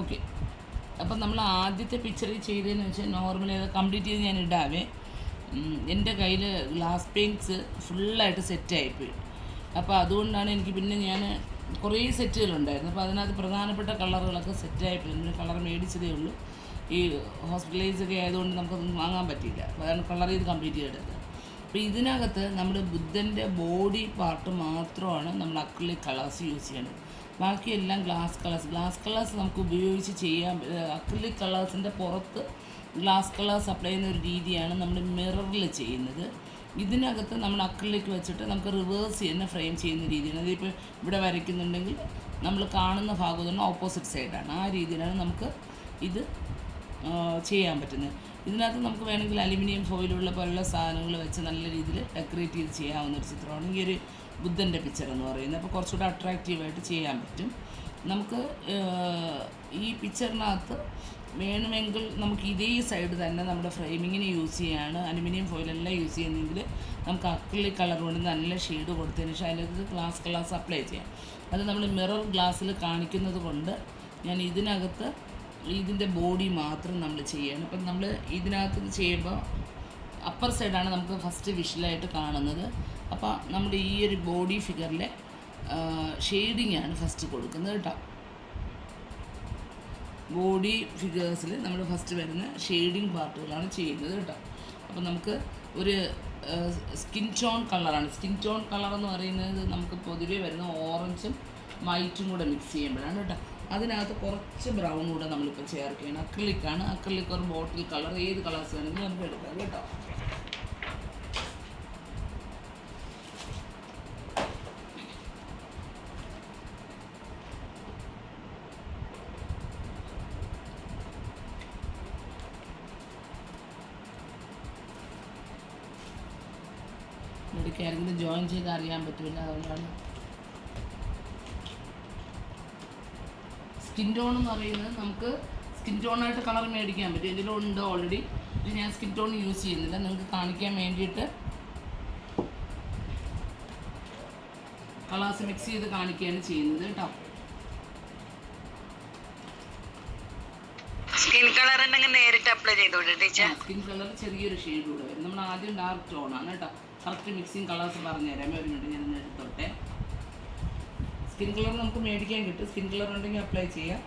Okay. അപ്പം നമ്മൾ ആദ്യത്തെ പിക്ചറിൽ ചെയ്തതെന്ന് വെച്ചാൽ നോർമലി അത് കംപ്ലീറ്റ് ചെയ്ത് ഞാൻ ഇടാവേ. എൻ്റെ കയ്യിൽ ഗ്ലാസ് പെയിൻറ്റ്സ് ഫുള്ളായിട്ട് സെറ്റായിപ്പോയി. അപ്പോൾ അതുകൊണ്ടാണ് എനിക്ക് പിന്നെ ഞാൻ കുറേ സെറ്റുകളുണ്ടായിരുന്നു. അപ്പോൾ അതിനകത്ത് പ്രധാനപ്പെട്ട കളറുകളൊക്കെ സെറ്റായിപ്പോയി. പിന്നെ കളർ മേടിച്ചതേ ഉള്ളൂ. ഈ ഹോസ്പിറ്റലൈസൊക്കെ ആയതുകൊണ്ട് നമുക്കൊന്നും വാങ്ങാൻ പറ്റിയില്ല. അപ്പോൾ അതാണ് കളർ ചെയ്ത് കംപ്ലീറ്റ് ചെയ്തെടുത്തത്. അപ്പോൾ ഇതിനകത്ത് നമ്മുടെ ബുദ്ധൻ്റെ ബോഡി പാർട്ട് മാത്രമാണ് നമ്മൾ അക്രിലിക് കളേഴ്സ് യൂസ് ചെയ്യേണ്ടത്. ബാക്കിയെല്ലാം ഗ്ലാസ് കളേഴ്സ് നമുക്ക് ഉപയോഗിച്ച് ചെയ്യാൻ. അക്രിലിക് കളേഴ്സിൻ്റെ പുറത്ത് ഗ്ലാസ് കളേഴ്സ് അപ്ലൈ ചെയ്യുന്ന ഒരു രീതിയാണ് നമ്മൾ മിററിൽ ചെയ്യുന്നത്. ഇതിനകത്ത് നമ്മൾ അക്രിലിക് വെച്ചിട്ട് നമുക്ക് റിവേഴ്സ് തന്നെ ഫ്രെയിം ചെയ്യുന്ന രീതിയാണ്. അതിപ്പോൾ ഇവിടെ വരയ്ക്കുന്നുണ്ടെങ്കിൽ നമ്മൾ കാണുന്ന ഭാഗം തന്നെ ഓപ്പോസിറ്റ് സൈഡാണ്. ആ രീതിയിലാണ് നമുക്ക് ഇത് ചെയ്യാൻ പറ്റുന്നത്. ഇതിനകത്ത് നമുക്ക് വേണമെങ്കിൽ അലുമിനിയം ഫോയിലുള്ള പോലുള്ള സാധനങ്ങൾ വെച്ച് നല്ല രീതിയിൽ ഡെക്കറേറ്റ് ചെയ്ത് ചെയ്യാവുന്ന ഒരു ചിത്രമാണ് ഈ ഒരു ബുദ്ധൻ്റെ പിക്ചർ എന്ന് പറയുന്നത്. അപ്പോൾ കുറച്ചുകൂടെ അട്രാക്റ്റീവായിട്ട് ചെയ്യാൻ പറ്റും. നമുക്ക് ഈ പിക്ചറിനകത്ത് വേണമെങ്കിൽ നമുക്ക് ഇതേ സൈഡ് തന്നെ നമ്മുടെ ഫ്രെയിമിങ്ങിന് യൂസ് ചെയ്യാണ്. അലുമിനിയം ഫോയിലെല്ലാം യൂസ് ചെയ്യുന്നെങ്കിൽ നമുക്ക് അക്രിലിക് കളർ കൊണ്ട് നല്ല ഷെയ്ഡ് കൊടുത്തതിന് ശേഷം അതിലേക്ക് ഗ്ലാസ് കളേഴ്സ് അപ്ലൈ ചെയ്യാം. അത് നമ്മൾ മിറർ ഗ്ലാസ്സിൽ കാണിക്കുന്നത് കൊണ്ട് ഞാൻ ഇതിനകത്ത് ഇതിൻ്റെ ബോഡി മാത്രം നമ്മൾ ചെയ്യണം. അപ്പം നമ്മൾ ഇതിനകത്ത് ചെയ്യുമ്പോൾ അപ്പർ സൈഡാണ് നമുക്ക് ഫസ്റ്റ് വിഷ്വലായിട്ട് കാണുന്നത്. അപ്പോൾ നമ്മുടെ ഈ ഒരു ബോഡി ഫിഗറിലെ ഷെയ്ഡിങ് ആണ് ഫസ്റ്റ് കൊടുക്കുന്നത് കേട്ടോ. ബോഡി ഫിഗേഴ്സിൽ നമ്മൾ ഫസ്റ്റ് വരുന്ന ഷെയ്ഡിങ് പാർട്ടുകളാണ് ചെയ്യുന്നത് കേട്ടോ. അപ്പോൾ നമുക്ക് ഒരു സ്കിൻ ടോൺ കളറാണ്. സ്കിൻ ടോൺ കളർ എന്ന് പറയുന്നത് നമുക്ക് പൊതുവേ വരുന്ന ഓറഞ്ചും വൈറ്റും കൂടെ മിക്സ് ചെയ്യുമ്പോഴാണ് കേട്ടോ. അതിനകത്ത് കുറച്ച് ബ്രൗൺ കൂടെ നമ്മളിപ്പോൾ ചേർക്കുകയാണ്. അക്രിലിക്കാണ്. അക്രിലിക് ഒരു ബോട്ടിൽ കളർ ഏത് കളേഴ്സ് വേണമെങ്കിലും നമുക്ക് എടുക്കാം കേട്ടോ. ഇടയ്ക്ക് ആരെങ്കിലും ജോയിൻ ചെയ്ത് അറിയാൻ പറ്റില്ല, അതുകൊണ്ടാണ്. സ്കിൻ ടോൺ എന്ന് പറയുന്നത് നമുക്ക് സ്കിൻ ടോണായിട്ട് കളർ മേടിക്കാൻ പറ്റും. ഇതിലും ഉണ്ട് ഓൾറെഡി. ഇത് ഞാൻ സ്കിൻ ടോൺ യൂസ് ചെയ്യുന്നില്ല, നിങ്ങൾക്ക് കാണിക്കാൻ വേണ്ടിയിട്ട് കളേഴ്സ് മിക്സ് ചെയ്ത് കാണിക്കുകയാണ് ചെയ്യുന്നത് കേട്ടോ. സ്കിൻ കളർ ഉണ്ടെങ്കിൽ നേരിട്ട് അപ്ലൈ ചെയ്തോട്ടെ ടീച്ചർ. സ്കിൻ കളർ ചെറിയൊരു ഷെയ്ഡ് കൂടെ വരും. നമ്മൾ ആദ്യം ഡാർക്ക് ടോണാണ് കേട്ടോ. കറക്റ്റ് മിക്സിങ് കളേഴ്സ് പറഞ്ഞുതരാമേ. ഒരു മിനിറ്റ് ഞാനൊന്ന് എടുത്തോട്ടെ. സ്കിൻ കളർ നമുക്ക് മേടിക്കാൻ കിട്ടും. സ്കിൻ കളർ ഉണ്ടെങ്കിൽ അപ്ലൈ ചെയ്യാം.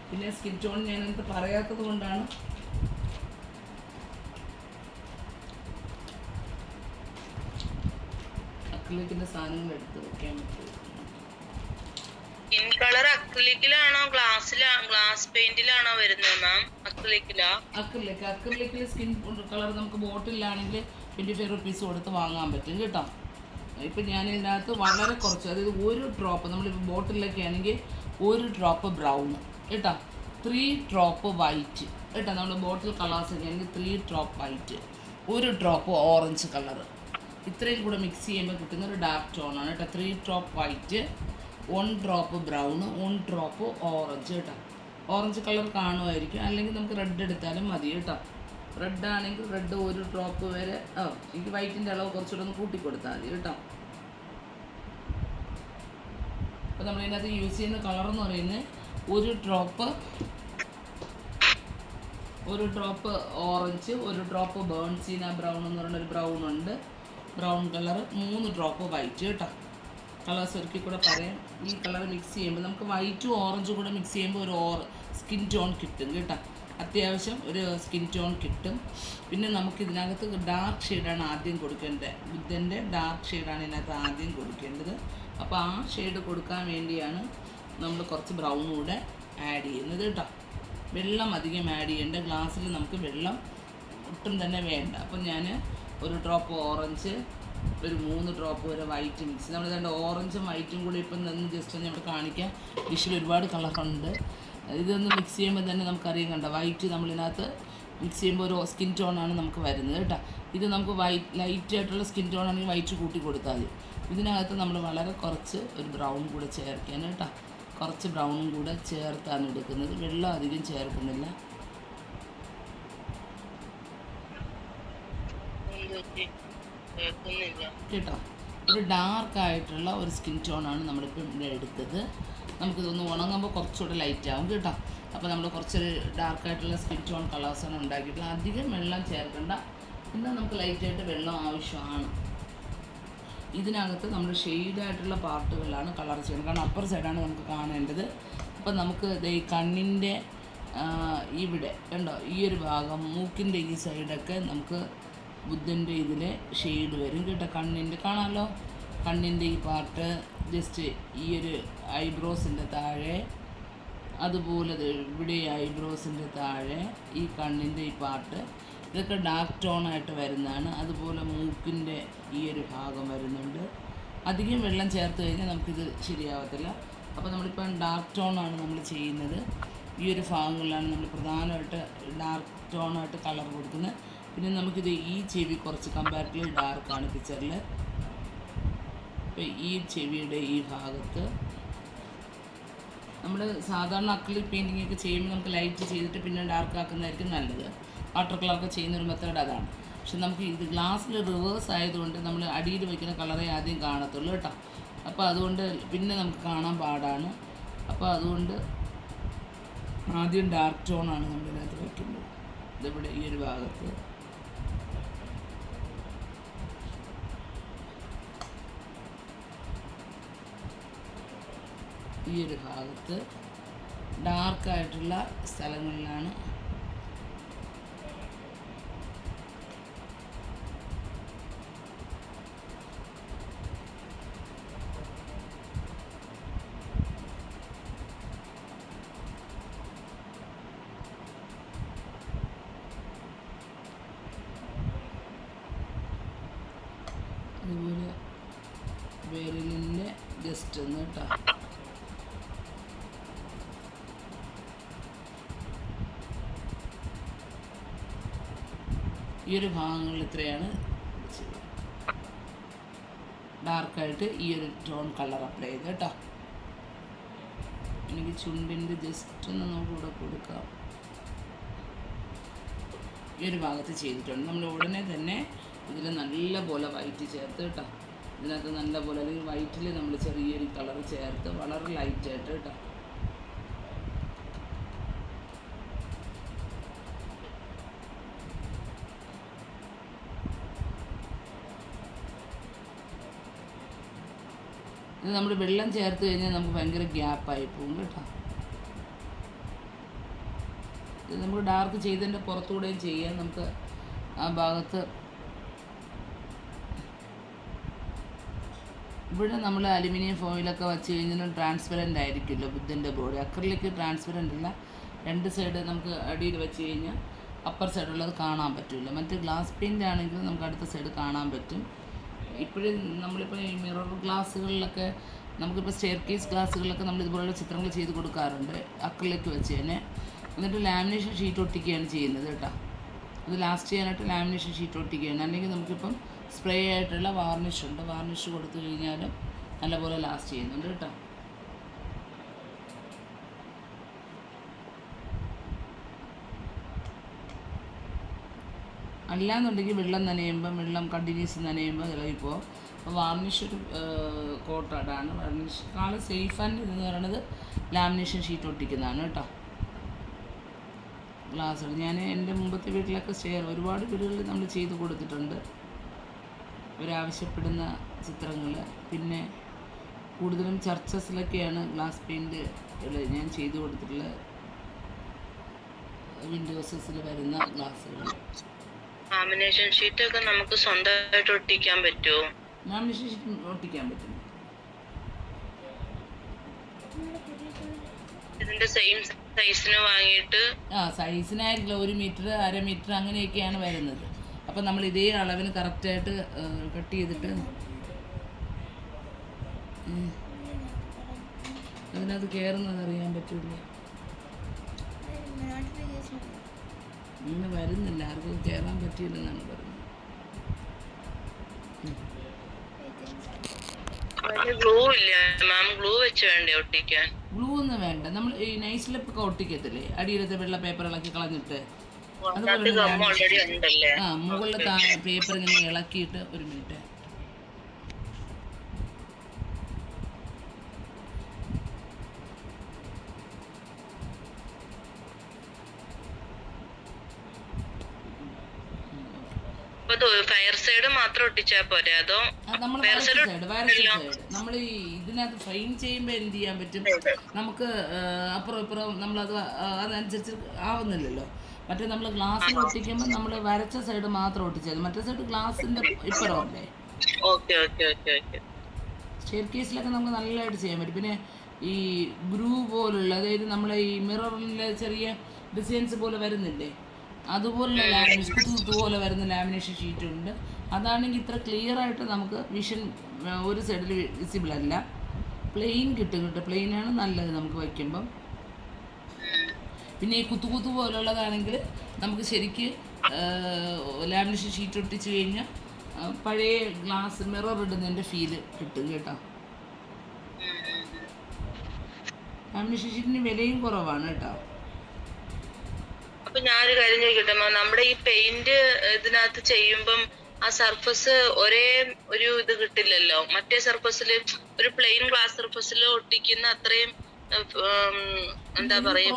പിന്നെ സ്കിൻ ടോൺ ഞാനത് പറയാത്തത് കൊണ്ടാണ് അക്രിലിക്കിൻ്റെ സാധനങ്ങൾ എടുത്ത് വെക്കാൻ പറ്റും. സ്കിൻ കളർ അക്രിലിക്കിലാണോ ഗ്ലാസ് പെയിന്റിലാണോ വരുന്നത് മാം? അക്രിലിക്കിൽ സ്കിൻ കളർ നമുക്ക് ബോട്ടിലാണെങ്കിൽ 25 റുപ്പീസ് കൊടുത്ത് വാങ്ങാൻ പറ്റും കേട്ടോ. ഇപ്പം ഞാൻ ഇതിനകത്ത് വളരെ കുറച്ച്, അതായത് ഒരു ഡ്രോപ്പ്, നമ്മളിപ്പോൾ ബോട്ടിലൊക്കെ ആണെങ്കിൽ ഒരു ഡ്രോപ്പ് ബ്രൗൺ കേട്ടോ, 3 ഡ്രോപ്പ് വൈറ്റ് കേട്ടോ. നമ്മൾ ബോട്ടിൽ കളേഴ്സ് ഒക്കെ ആണെങ്കിൽ 3 ഡ്രോപ്പ് വൈറ്റ്, ഒരു ഡ്രോപ്പ് ഓറഞ്ച് കളർ, ഇത്രയും കൂടെ മിക്സ് ചെയ്യുമ്പോൾ കിട്ടുന്ന ഒരു ഡാർക്ക് ടോണാണ് കേട്ടോ. 3 drop white, 1 drop brown, 1 drop orange കേട്ടോ. ഓറഞ്ച് കളർ കാണുമായിരിക്കും, അല്ലെങ്കിൽ നമുക്ക് റെഡ് എടുത്താലും മതി കേട്ടോ. റെഡ് ആണെങ്കിൽ റെഡ് ഒരു ഡ്രോപ്പ് വരെ. എനിക്ക് വൈറ്റിൻ്റെ അളവ് കുറച്ചുകൂടെ ഒന്ന് കൂട്ടി കൊടുത്താൽ മതി കേട്ടോ. അപ്പോൾ നമ്മളിതിനകത്ത് യൂസ് ചെയ്യുന്ന കളർ എന്ന് പറയുന്നത് ഒരു ഡ്രോപ്പ് ഓറഞ്ച്, ഒരു ഡ്രോപ്പ് ബേൺസീന ബ്രൗൺ എന്ന് പറയുന്നൊരു ബ്രൗൺ ഉണ്ട്, ബ്രൗൺ കളർ, 3 ഡ്രോപ്പ് വൈറ്റ് കേട്ടോ. കളേഴ്സ് ഒരിക്കൽ കൂടെ പറയാം. ഈ കളർ മിക്സ് ചെയ്യുമ്പോൾ നമുക്ക് വൈറ്റും ഓറഞ്ചും കൂടെ മിക്സ് ചെയ്യുമ്പോൾ ഒരു സ്കിൻ ടോൺ കിട്ടും കേട്ടോ. അത്യാവശ്യം ഒരു സ്കിൻ ടോൺ കിട്ടും. പിന്നെ നമുക്ക് ഇതിനകത്ത് ഡാർക്ക് ഷെയ്ഡാണ് ആദ്യം കൊടുക്കേണ്ടത്. ബുദ്ധൻ്റെ ഡാർക്ക് ഷെയ്ഡാണ് ഇതിനകത്ത് ആദ്യം കൊടുക്കേണ്ടത്. അപ്പോൾ ആ ഷെയ്ഡ് കൊടുക്കാൻ വേണ്ടിയാണ് നമ്മൾ കുറച്ച് ബ്രൗൺ കൂടെ ആഡ് ചെയ്യുന്നത് കേട്ടോ. വെള്ളം അധികം ആഡ് ചെയ്യേണ്ട. ഗ്ലാസ്സിൽ നമുക്ക് വെള്ളം ഒട്ടും തന്നെ വേണ്ട. അപ്പം ഞാൻ ഒരു ഡ്രോപ്പ് ഓറഞ്ച്, ഒരു 3 ഡ്രോപ്പ് വരെ വൈറ്റ് മിക്സ്. നമ്മൾ ഇതിൻ്റെ ഓറഞ്ചും വൈറ്റും കൂടി ഇപ്പം നിന്ന് ജസ്റ്റ് ഒന്ന് ഇവിടെ കാണിക്കാം. ഡിഷിൽ ഒരുപാട് കളറുണ്ട്. ഇതൊന്ന് മിക്സ് ചെയ്യുമ്പോൾ തന്നെ നമുക്കറിയാം കണ്ട വൈറ്റ് നമ്മളിതിനകത്ത് മിക്സ് ചെയ്യുമ്പോൾ ഒരു സ്കിൻ ടോണാണ് നമുക്ക് വരുന്നത് കേട്ടോ. ഇത് നമുക്ക് ലൈറ്റായിട്ടുള്ള സ്കിൻ ടോൺ ആണെങ്കിൽ വൈറ്റ് കൂട്ടി കൊടുത്താൽ മതി. ഇതിനകത്ത് നമ്മൾ വളരെ കുറച്ച് ഒരു ബ്രൗൺ കൂടെ ചേർക്കാൻ കേട്ടോ. കുറച്ച് ബ്രൗണും കൂടെ ചേർത്താണ് എടുക്കുന്നത്. വെള്ളം അധികം ചേർക്കുന്നില്ല കേട്ടോ. ഒരു ഡാർക്കായിട്ടുള്ള ഒരു സ്കിൻ ടോണാണ് നമ്മളിപ്പോൾ ഇവിടെ എടുത്തത്. നമുക്കിതൊന്ന് ഉണങ്ങുമ്പോൾ കുറച്ചുകൂടെ ലൈറ്റ് ആവും കേട്ടോ. അപ്പോൾ നമ്മൾ കുറച്ചൊരു ഡാർക്കായിട്ടുള്ള സ്കിൻ ടോൺ കളേഴ്സാണ് ഉണ്ടാക്കിയിട്ടുള്ളത്. അധികം വെള്ളം ചേർക്കേണ്ട, എന്നാൽ നമുക്ക് ലൈറ്റായിട്ട് വെള്ളം ആവശ്യമാണ്. ഇതിനകത്ത് നമ്മൾ ഷെയ്ഡായിട്ടുള്ള പാർട്ടുകളാണ് കളർ ചെയ്യുന്നത്, കാരണം അപ്പർ സൈഡാണ് നമുക്ക് കാണേണ്ടത്. അപ്പം നമുക്ക് ഈ കണ്ണിൻ്റെ ഇവിടെ കണ്ടോ, ഈ ഒരു ഭാഗം മൂക്കിൻ്റെ ഈ സൈഡൊക്കെ നമുക്ക് ബുദ്ധൻ്റെ ഇതിൽ ഷെയ്ഡ് വരും കേട്ടോ. കണ്ണിൻ്റെ കാണാമല്ലോ, കണ്ണിൻ്റെ ഈ പാർട്ട് ജസ്റ്റ് ഈ ഒരു ഐബ്രോസിൻ്റെ താഴെ, അതുപോലെ ഇവിടെ ഐബ്രോസിൻ്റെ താഴെ ഈ കണ്ണിൻ്റെ ഈ പാർട്ട്, ഇതൊക്കെ ഡാർക്ക് ടോണായിട്ട് വരുന്നതാണ്. അതുപോലെ മൂക്കിൻ്റെ ഈ ഒരു ഭാഗം വരുന്നുണ്ട്. അധികം വെള്ളം ചേർത്ത് കഴിഞ്ഞാൽ നമുക്കിത് ശരിയാവത്തില്ല. അപ്പോൾ നമ്മളിപ്പം ഡാർക്ക് ടോണാണ് നമ്മൾ ചെയ്യുന്നത്. ഈ ഒരു ഭാഗങ്ങളിലാണ് നമ്മൾ പ്രധാനമായിട്ട് ഡാർക്ക് ടോണായിട്ട് കളർ കൊടുക്കുന്നത്. പിന്നെ നമുക്കിത് ഈ ചെവി കുറച്ച് കമ്പാരിറ്റീവ്ലി ഡാർക്കാണ് പിക്ചറിൽ. അപ്പോൾ ഈ ചെവിയുടെ ഈ ഭാഗത്ത് നമ്മൾ സാധാരണ അക്രിലിക് പെയിൻറ്റിംഗ് ഒക്കെ ചെയ്യുമ്പോൾ നമുക്ക് ലൈറ്റ് ചെയ്തിട്ട് പിന്നെ ഡാർക്ക് ആക്കുന്നതായിരിക്കും നല്ലത്. വാട്ടർ കളറൊക്കെ ചെയ്യുന്നൊരു മെത്തേഡ് അതാണ്. പക്ഷെ നമുക്ക് ഇത് ഗ്ലാസ്സിൽ റിവേഴ്സ് ആയതുകൊണ്ട് നമ്മൾ അടിയിൽ വയ്ക്കുന്ന കളറേ ആദ്യം കാണത്തുള്ളൂ കേട്ടോ. അപ്പോൾ അതുകൊണ്ട് പിന്നെ നമുക്ക് കാണാൻ പാടാണ്. അപ്പോൾ അതുകൊണ്ട് ആദ്യം ഡാർക്ക് ടോണാണ് നമ്മളിതിനകത്ത് വയ്ക്കുന്നത്. ഇതിവിടെ ഈ ഒരു ഭാഗത്ത് ഈ ഒരു ഭാഗത്ത് ഡാർക്കായിട്ടുള്ള സ്ഥലങ്ങളിലാണ് അതുപോലെ വിരലിൻ്റെ ജസ്റ്റ് ഒന്ന് കേട്ടോ. ഈ ഒരു ഭാഗങ്ങളിൽ ഇത്രയാണ് ഡാർക്കായിട്ട് ഈ ഒരു ടോൺ കളർ അപ്ലൈ ചെയ്ത് കേട്ടോ. എനിക്ക് ചുണ്ടിൻ്റെ ജസ്റ്റ് ഒന്ന് നമുക്കിവിടെ കൊടുക്കാം. ഈ ഒരു ഭാഗത്ത് ചെയ്തിട്ടുണ്ട്. നമ്മൾ ഉടനെ തന്നെ ഇതിൽ നല്ല പോലെ വൈറ്റ് ചേർത്ത് കേട്ടോ. ഇതിനകത്ത് നല്ല പോലെ, അല്ലെങ്കിൽ വൈറ്റിൽ നമ്മൾ ചെറിയൊരു കളർ ചേർത്ത് വളരെ ലൈറ്റായിട്ട് കേട്ടോ. ഇത് നമ്മൾ വെള്ളം ചേർത്ത് കഴിഞ്ഞാൽ നമുക്ക് ഭയങ്കര ഗ്യാപ്പായി പോകും കേട്ടോ. ഇത് നമുക്ക് ഡാർക്ക് ചെയ്തതിൻ്റെ പുറത്തുകൂടെയും ചെയ്യാം. നമുക്ക് ആ ഭാഗത്ത് ഇവിടെ നമ്മൾ അലുമിനിയം ഫോയിലൊക്കെ വെച്ച് കഴിഞ്ഞാൽ ട്രാൻസ്പെറൻ്റ് ആയിരിക്കുമല്ലോ ബുദ്ധൻ്റെ ബോഡി. അക്രിലിക് ട്രാൻസ്പെറൻ്റ് അല്ല, രണ്ട് സൈഡ് നമുക്ക് അടിയിൽ വെച്ച് കഴിഞ്ഞാൽ അപ്പർ സൈഡുള്ളത് കാണാൻ പറ്റില്ല. മറ്റ് ഗ്ലാസ് പെയിൻ്റ് ആണെങ്കിൽ നമുക്ക് അടുത്ത സൈഡ് കാണാൻ പറ്റും. ഇപ്പോഴും നമ്മളിപ്പോൾ ഈ മിറർ ഗ്ലാസ്സുകളിലൊക്കെ, നമുക്കിപ്പോൾ സ്റ്റെയർ കേസ് ഗ്ലാസ്സുകളിലൊക്കെ നമ്മൾ ഇതുപോലുള്ള ചിത്രങ്ങൾ ചെയ്ത് കൊടുക്കാറുണ്ട് അക്രിലിക് വെച്ച് തന്നെ. എന്നിട്ട് ലാമിനേഷൻ ഷീറ്റ് ഒട്ടിക്കുകയാണ് ചെയ്യുന്നത് കേട്ടോ. ഇത് ലാസ്റ്റ് ചെയ്യാനായിട്ട് ലാമിനേഷൻ ഷീറ്റ് ഒട്ടിക്കുകയാണ്. അല്ലെങ്കിൽ നമുക്കിപ്പം സ്പ്രേ ആയിട്ടുള്ള വാർണിഷ് ഉണ്ട്, വാർണിഷ് കൊടുത്തു കഴിഞ്ഞാലും നല്ലപോലെ ലാസ്റ്റ് ചെയ്യുന്നുണ്ട് കേട്ടോ. അല്ലാന്നുണ്ടെങ്കിൽ വെള്ളം നനയുമ്പം, വെള്ളം കണ്ടിന്യൂസ് നനയുമ്പോൾ ഇളകിപ്പോൾ വാർണിഷ് ഒരു കോട്ടഡാണ്. വാർണിഷ് സേഫ് ആൻഡ് ഇതെന്ന് പറയുന്നത് ലാമിനേഷൻ ഷീറ്റ് ഒട്ടിക്കുന്നതാണ് കേട്ടോ. ഗ്ലാസ് ഞാൻ എൻ്റെ മുമ്പത്തെ വീട്ടിലൊക്കെ ഒരുപാട് വീടുകളിൽ നമ്മൾ ചെയ്ത് കൊടുത്തിട്ടുണ്ട് അവരാവശ്യപ്പെടുന്ന ചിത്രങ്ങൾ. പിന്നെ കൂടുതലും ചർച്ചസിലൊക്കെയാണ് ഗ്ലാസ് പെയിൻറ്റ് ഞാൻ ചെയ്ത് കൊടുത്തിട്ടുള്ളത്, വിൻഡോസസിൽ വരുന്ന ഗ്ലാസ്സുകൾ. ലാമിനേഷൻ ഷീറ്റ് ഒക്കെ നമുക്ക് സ്വന്തമായിട്ട് ഒട്ടിക്കാൻ പറ്റുമോ? ലാമിനേഷൻ ഷീറ്റ് ഒട്ടിക്കാൻ പറ്റും. ഇതിന്റെ സെയിം സൈസിന് വാങ്ങിയിട്ട് സൈസിനായിരിക്കില്ല, 1 മീറ്റർ 1/2 മീറ്റർ അങ്ങനെയൊക്കെയാണ് വരുന്നത്. അപ്പം നമ്മൾ ഇതേ അളവിന് കറക്റ്റായിട്ട് കട്ട് ചെയ്തിട്ട് അതിനകത്ത് കയറുന്നത് അറിയാൻ പറ്റില്ല. ഇങ്ങനെ വരുന്നില്ല, ആർക്കും കയറാൻ പറ്റിയില്ലെന്നാണ് പറയുന്നത്. ഗ്ലൂ ഇല്ല മാം, ഗ്ലൂ വെച്ച് വേണ്ടേ ഒട്ടിക്കാൻ? ഗ്ലൂ ഒന്നും വേണ്ട. നമ്മൾ ഈ നൈസ്ലിപ്പൊക്കെ ഒട്ടിക്കത്തില്ലേ, അടിയിലത്തെ വെള്ള പേപ്പർ ഇളക്കി കളഞ്ഞിട്ട്, അതുപോലെ മുകളിൽ പേപ്പർ ഇങ്ങനെ ഇളക്കിയിട്ട് 1 മിനിറ്റ് അപ്പൊ ഫയർ സൈഡ് മാത്രം ഒട്ടിച്ചാ പോരെ അതോ നമ്മൾ ഫയർ വരച്ച സൈഡ് സൈഡ് വരച്ച സൈഡ് നമ്മൾ ഈ ഇതിനകത്ത് ഫ്രെയിം ചെയ്യുമ്പോൾ എന്ത് ചെയ്യാൻ പറ്റും, നമുക്ക് അപ്പുറം ഇപ്പുറം നമ്മളത് അതനുസരിച്ച് ആവുന്നില്ലല്ലോ. മറ്റേ നമ്മൾ ഗ്ലാസ്സിൽ ഒട്ടിക്കുമ്പോൾ നമ്മൾ വരച്ച സൈഡ് മാത്രം ഒട്ടിച്ചത്, മറ്റേ സൈഡ് ഗ്ലാസിൻ്റെ ഇപ്പുറമല്ലേ. Okay okay okay okay. Stair കേസിലൊക്കെ നമുക്ക് നല്ലതായിട്ട് ചെയ്യാൻ പറ്റും. പിന്നെ ഈ ഗ്രൂ പോലുള്ള, അതായത് നമ്മളെ ഈ മിററിലെ ചെറിയ ഡിസൈൻസ് പോലെ വരുന്നില്ലേ, അതുപോലുള്ള ലാമിനേഷൻ കുത്തു പോലെ വരുന്ന ലാമിനേഷൻ ഷീറ്റ് ഉണ്ട്. അതാണെങ്കിൽ ഇത്ര ക്ലിയർ ആയിട്ട് നമുക്ക് വിഷൻ ഒരു സൈഡിൽ വിസിബിൾ അല്ല, പ്ലെയിൻ കിട്ടും. പ്ലെയിനാണ് നല്ലത് നമുക്ക് വയ്ക്കുമ്പം. പിന്നെ ഈ കുത്തു പോലുള്ളതാണെങ്കിൽ നമുക്ക് ശരിക്ക് ലാമിനേഷൻ ഷീറ്റ് ഒട്ടിച്ച് കഴിഞ്ഞാൽ പഴയ ഗ്ലാസ് മിറർ ഇടുന്നതിൻ്റെ ഫീല് കിട്ടും കേട്ടോ. ലാമിനേഷൻ ഷീറ്റിന് വിലയും കുറവാണ് കേട്ടോ. അപ്പൊ ഞാനൊരു കാര്യം ചോദിക്കട്ടെ, നമ്മുടെ ഈ പെയിന്റ് ഇതിനകത്ത് ചെയ്യുമ്പം ആ സർഫസ് ഒരേ ഒരു ഇത് കിട്ടില്ലല്ലോ. മറ്റേ സർഫസിൽ ഒരു പ്ലെയിൻ ഗ്ലാസ് സർഫസിൽ ഒട്ടിക്കുന്ന അത്രയും എന്താ പറയാ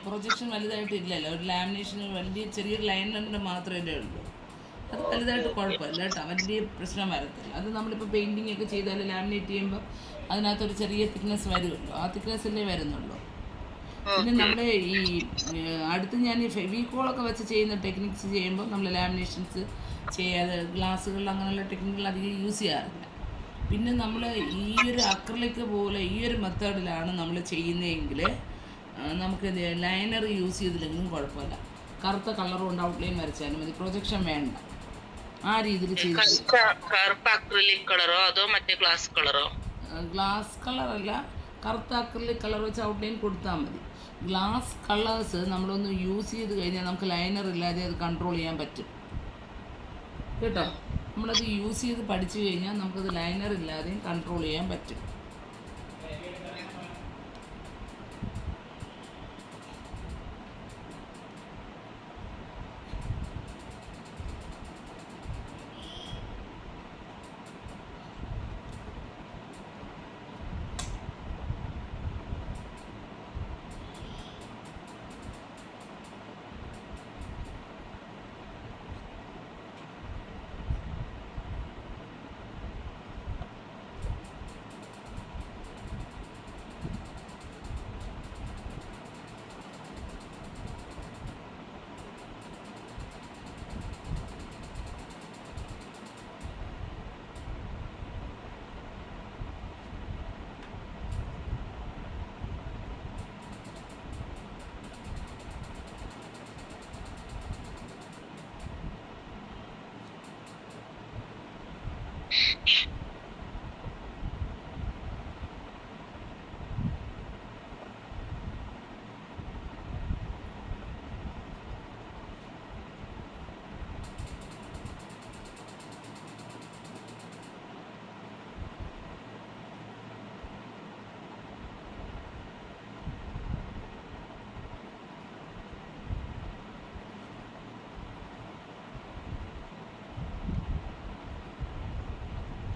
പ്രൊജക്ഷൻ വലുതായിട്ട് ഇല്ലല്ലോ. ഒരു ലാമിനേഷന് വലിയ ചെറിയൊരു ലൈനറിൻ്റെ മാത്രമേ ഉള്ളൂ. അത് വലുതായിട്ട് കുഴപ്പമില്ല കേട്ടോ, വലിയ പ്രശ്നം വരത്തില്ല. അത് നമ്മളിപ്പോൾ പെയിൻറ്റിങ് ഒക്കെ ചെയ്താൽ ലാമിനേറ്റ് ചെയ്യുമ്പോൾ അതിനകത്തൊരു ചെറിയ തിക്നെസ് വരുമല്ലോ, ആ തിക്നെസ്സല്ലേ വരുന്നുള്ളൂ. പിന്നെ നമ്മൾ ഈ അടുത്ത് ഞാൻ ഈ ഫെവിക്കോളൊക്കെ വെച്ച് ചെയ്യുന്ന ടെക്നിക്സ് ചെയ്യുമ്പോൾ നമ്മൾ ലാമിനേഷൻസ് ചെയ്യാതെ ഗ്ലാസ്സുകളിൽ അങ്ങനെയുള്ള ടെക്നിക്കുകൾ അധികം യൂസ് ചെയ്യാറില്ല. പിന്നെ നമ്മൾ ഈ ഒരു അക്രിലിക് പോലെ ഈ ഒരു മെത്തേഡിലാണ് നമ്മൾ ചെയ്യുന്നതെങ്കിൽ നമുക്ക് ലൈനർ യൂസ് ചെയ്തില്ലെങ്കിലും കുഴപ്പമില്ല. കറുത്ത കളർ കൊണ്ട് ഔട്ട്ലൈൻ വരച്ചാലും മതി, പ്രൊജക്ഷൻ വേണ്ട. ആ രീതിയിൽ ചെയ്ത് അക്രിലിക് കളറോ അതോ മറ്റേ ഗ്ലാസ് കളറോ? ഗ്ലാസ് കളറല്ല, കറുത്ത അക്രിലിക് കളർ വെച്ച് ഔട്ട്ലൈൻ കൊടുത്താൽ മതി. ഗ്ലാസ് കളേഴ്സ് നമ്മളൊന്ന് യൂസ് ചെയ്ത് കഴിഞ്ഞാൽ നമുക്ക് ലൈനർ ഇല്ലാതെ അത് കൺട്രോൾ ചെയ്യാൻ പറ്റും കേട്ടോ. നമ്മളത് യൂസ് ചെയ്ത് പഠിച്ചു കഴിഞ്ഞാൽ നമുക്കത് ലൈനർ ഇല്ലാതെയും കൺട്രോൾ ചെയ്യാൻ പറ്റും.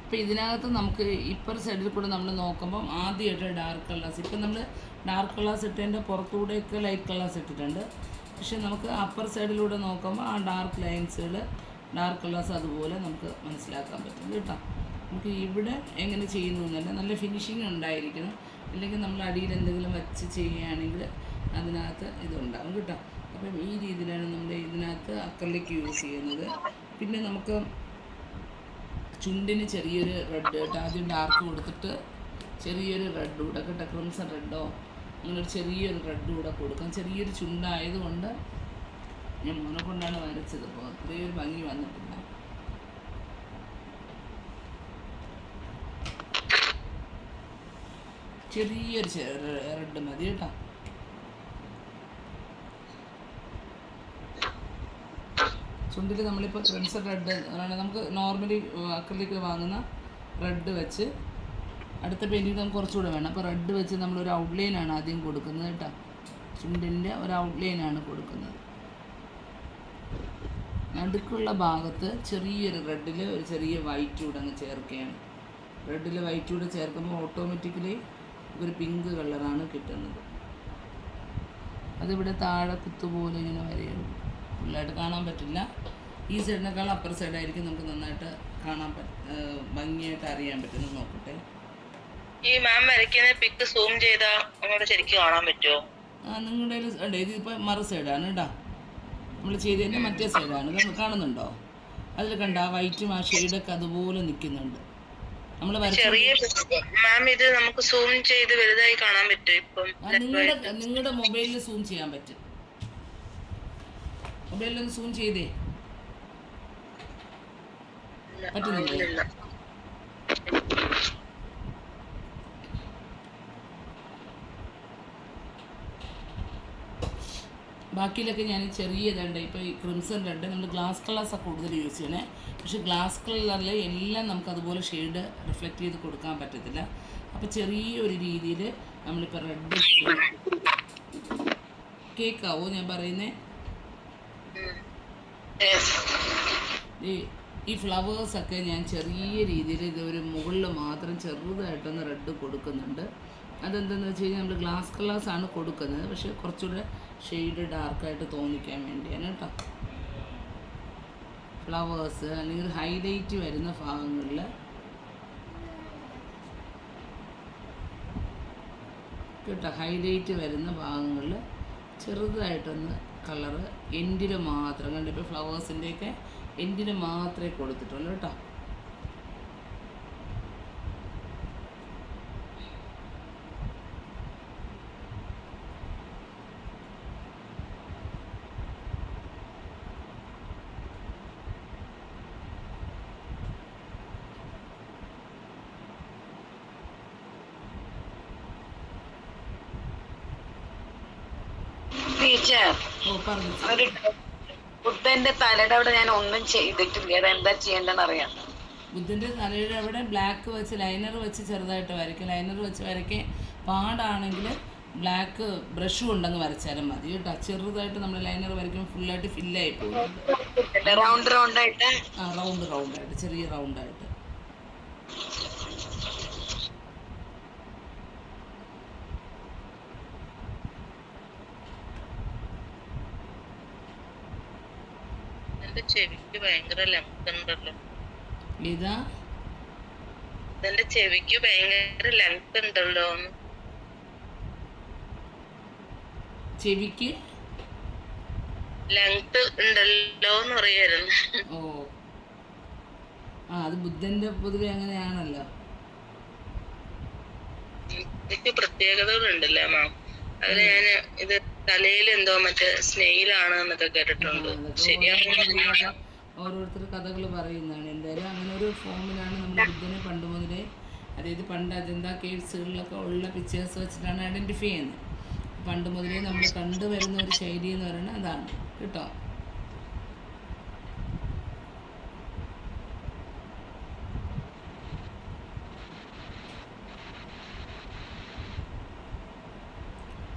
അപ്പോൾ ഇതിനകത്ത് നമുക്ക് ഇപ്പർ സൈഡിൽ കൂടെ നമ്മൾ നോക്കുമ്പം ആദ്യമായിട്ട് ഡാർക്ക് കളേഴ്സ്, ഇപ്പം നമ്മൾ ഡാർക്ക് കളേഴ്സ് ഇട്ടതിൻ്റെ പുറത്തൂടെയൊക്കെ ലൈറ്റ് കളേഴ്സ് ഇട്ടിട്ടുണ്ട്. പക്ഷേ നമുക്ക് അപ്പർ സൈഡിലൂടെ നോക്കുമ്പോൾ ആ ഡാർക്ക് ലൈൻസുകൾ, ഡാർക്ക് കളേഴ്സ് അതുപോലെ നമുക്ക് മനസ്സിലാക്കാൻ പറ്റും കേട്ടോ. നമുക്ക് ഇവിടെ എങ്ങനെ ചെയ്യുന്നു എന്നല്ല, നല്ല ഫിനിഷിങ് ഉണ്ടായിരിക്കണം. അല്ലെങ്കിൽ നമ്മൾ അടിയിൽ എന്തെങ്കിലും വച്ച് ചെയ്യുകയാണെങ്കിൽ അതിനകത്ത് ഇതുണ്ടാകും കേട്ടോ. അപ്പം ഈ രീതിയിലാണ് നമ്മൾ ഇതിനകത്ത് അക്രിലിക് യൂസ് ചെയ്യുന്നത്. പിന്നെ നമുക്ക് ചുണ്ടിന് ചെറിയൊരു റെഡ് കേട്ടോ, ആദ്യം ഡാർക്ക് കൊടുത്തിട്ട് ചെറിയൊരു റെഡ് കൂടെ കേട്ടോ, ക്രിംസൺ റെഡോ അങ്ങനൊരു ചെറിയൊരു റെഡ് കൂടെ കൊടുക്കാം. ചെറിയൊരു ചുണ്ടായതുകൊണ്ട് ഞാൻ മോനെ കൊണ്ടാണ് വരച്ചത്, അപ്പോൾ അത്രയും ഒരു ഭംഗി വന്നിട്ടില്ല. ചെറിയൊരു റെഡ് മതി കേട്ടോ. ചുണ്ടിൽ നമ്മളിപ്പോൾ ക്രിംസൺ റെഡ് നമുക്ക് നോർമലി അക്രിലിക് വാങ്ങുന്ന റെഡ് വെച്ച്, അടുത്ത പെയിൻറ്റിങ് നമുക്ക് കുറച്ചുകൂടെ വേണം. അപ്പോൾ റെഡ് വെച്ച് നമ്മളൊരു ഔട്ട്ലൈനാണ് ആദ്യം കൊടുക്കുന്നത് കേട്ടോ. ചുണ്ടിൻ്റെ ഒരു ഔട്ട്ലൈനാണ് കൊടുക്കുന്നത്. നടുക്കുള്ള ഭാഗത്ത് ചെറിയൊരു റെഡിൽ ഒരു ചെറിയ വൈറ്റ് കൂടെ അങ്ങ് ചേർക്കുകയാണ്. റെഡിൽ വൈറ്റ് കൂടെ ചേർക്കുമ്പോൾ ഓട്ടോമാറ്റിക്കലി ഒരു പിങ്ക് കളറാണ് കിട്ടുന്നത്. അതിവിടെ താഴെ കുത്തുപോലെ ഇങ്ങനെ വരെയുള്ളൂ, ഫുള്ളായിട്ട് കാണാൻ പറ്റില്ല. ഈ സൈഡിനേക്കാൾ അപ്പർ സൈഡായിരിക്കും നമുക്ക് നന്നായിട്ട് കാണാൻ ഭംഗിയായിട്ട് അറിയാൻ പറ്റുന്നത്. നോക്കട്ടെ. ഈ മാം വരയ്ക്കുന്ന പിക്ക് സൂം ചെയ്താൽ അങ്ങോട്ട് ശരിക്കും കാണാൻ പറ്റുമോ? നിങ്ങളുടെ ഉണ്ട്, ഇതിപ്പോൾ മറു സൈഡാണ് കേട്ടോ. നമ്മൾ ചെയ്തതിൻ്റെ മറ്റേ സൈഡാണ്, കാണുന്നുണ്ടോ? അതിൽ കണ്ട ആ വൈറ്റും ആ ഷെയ്ഡൊക്കെ അതുപോലെ നിൽക്കുന്നുണ്ട്. നമ്മൾ ചെറിയ മാം ഇത് നമുക്ക് സൂം ചെയ്ത് വലുതായി കാണാൻ പറ്റും. ഇപ്പം നിങ്ങളുടെ മൊബൈലിൽ സൂം ചെയ്യാൻ പറ്റും. മൊബൈലിലൊന്ന് സൂം ചെയ്തേ, പറ്റുന്നില്ല. ബാക്കിയിലൊക്കെ ഞാൻ ചെറിയതുണ്ട്. ഇപ്പോൾ ഈ ക്രിംസൺ റെഡ് നമ്മൾ ഗ്ലാസ് കളേഴ്സാണ് കൂടുതൽ യൂസ് ചെയ്യണേ. പക്ഷേ ഗ്ലാസ് കളറിൽ എല്ലാം നമുക്ക് അതുപോലെ ഷെയ്ഡ് റിഫ്ലക്റ്റ് ചെയ്ത് കൊടുക്കാൻ പറ്റത്തില്ല. അപ്പോൾ ചെറിയൊരു രീതിയിൽ നമ്മളിപ്പോൾ റെഡ് കേൾക്കാവോ ഞാൻ പറയുന്നത്? ഈ ഫ്ലവേഴ്സൊക്കെ ഞാൻ ചെറിയ രീതിയിൽ ഇതൊരു മുകളിൽ മാത്രം ചെറുതായിട്ടൊന്ന് റെഡ് കൊടുക്കുന്നുണ്ട്. അതെന്താണെന്ന് വെച്ച് കഴിഞ്ഞാൽ നമ്മൾ ഗ്ലാസ് കളേഴ്സാണ് കൊടുക്കുന്നത്, പക്ഷേ കുറച്ചുകൂടെ ഷെയ്ഡ് ഡാർക്കായിട്ട് തോന്നിക്കാൻ വേണ്ടിയാണ് കേട്ടോ. ഫ്ലവേഴ്സ് അല്ലെങ്കിൽ ഹൈലൈറ്റ് വരുന്ന ഭാഗങ്ങളിൽ കേട്ടോ, ഹൈലൈറ്റ് വരുന്ന ഭാഗങ്ങളിൽ ചെറുതായിട്ടൊന്ന് കളറ് എൻഡിൽ മാത്രം കണ്ട്. ഇപ്പോൾ ഫ്ലവേഴ്സിൻ്റെയൊക്കെ എൻഡിൽ മാത്രമേ കൊടുത്തിട്ടുള്ളൂ കേട്ടോ. ഒരു ബുദ്ധന്റെ തലയുടെ അവിടെ ഞാൻ ഒന്നും ചെയ്തിട്ടില്ല. അതെന്താ ചെയ്യേണ്ടതെന്ന് അറിയാം. ബുദ്ധൻ്റെ തലയുടെ അവിടെ ബ്ലാക്ക് വെച്ച് ലൈനർ വെച്ച് ചെറുതായിട്ട് വരയ്ക്കും. ലൈനർ വെച്ച് വരയ്ക്കാൻ പാടാണെങ്കിൽ ബ്ലാക്ക് ബ്രഷ് കൊണ്ടങ്ങ് വരച്ചാലും മതി കേട്ടോ. ചെറുതായിട്ട് നമ്മൾ ലൈനർ വരയ്ക്കുമ്പോൾ ഫുള്ളായിട്ട് ഫില്ലായി പോകുന്നുണ്ട്. റൗണ്ടായിട്ട് റൗണ്ടായിട്ട് ചെറിയ റൗണ്ടായിട്ട്. ചെവിക്ക് ഭയങ്കര ലെങ്ത് ഉണ്ടല്ലോ. ഇതാ എന്റെ ചെവിക്ക് ഭയങ്കര ലെങ്ത് ഉണ്ടല്ലോ. ചെവിക്ക് ലെങ്ത് ഉണ്ടല്ലോ എന്ന് പറയായിരുന്നു. ഓ അത് ബുദ്ധന്റെ പൊതുവെ അങ്ങനെയാണല്ലോ. എനിക്ക് പ്രത്യേകതകളുണ്ടല്ലോ മാം. അതിൽ ഞാൻ ഇത് തലയിൽ എന്തോ മറ്റേ സ്നെയിലാണ് എന്നൊക്കെ കേട്ടിട്ടുണ്ട്. ശരിയാണ്, ഓരോരുത്തർ കഥകൾ പറയുന്നതാണ്. എന്തായാലും അങ്ങനെ ഒരു ഫോമിലാണ് നമ്മൾ ബുദ്ധനെ പണ്ട് മുതലേ, അതായത് പണ്ട് അജന്ത കേവ്സുകളിലൊക്കെ ഉള്ള പിക്ചേഴ്സ് വെച്ചിട്ടാണ് ഐഡൻറ്റിഫൈ ചെയ്യുന്നത്. പണ്ട് മുതലേ നമ്മൾ കണ്ടുവരുന്ന ഒരു ശൈലി എന്ന് പറയുന്നത് അതാണ് കേട്ടോ.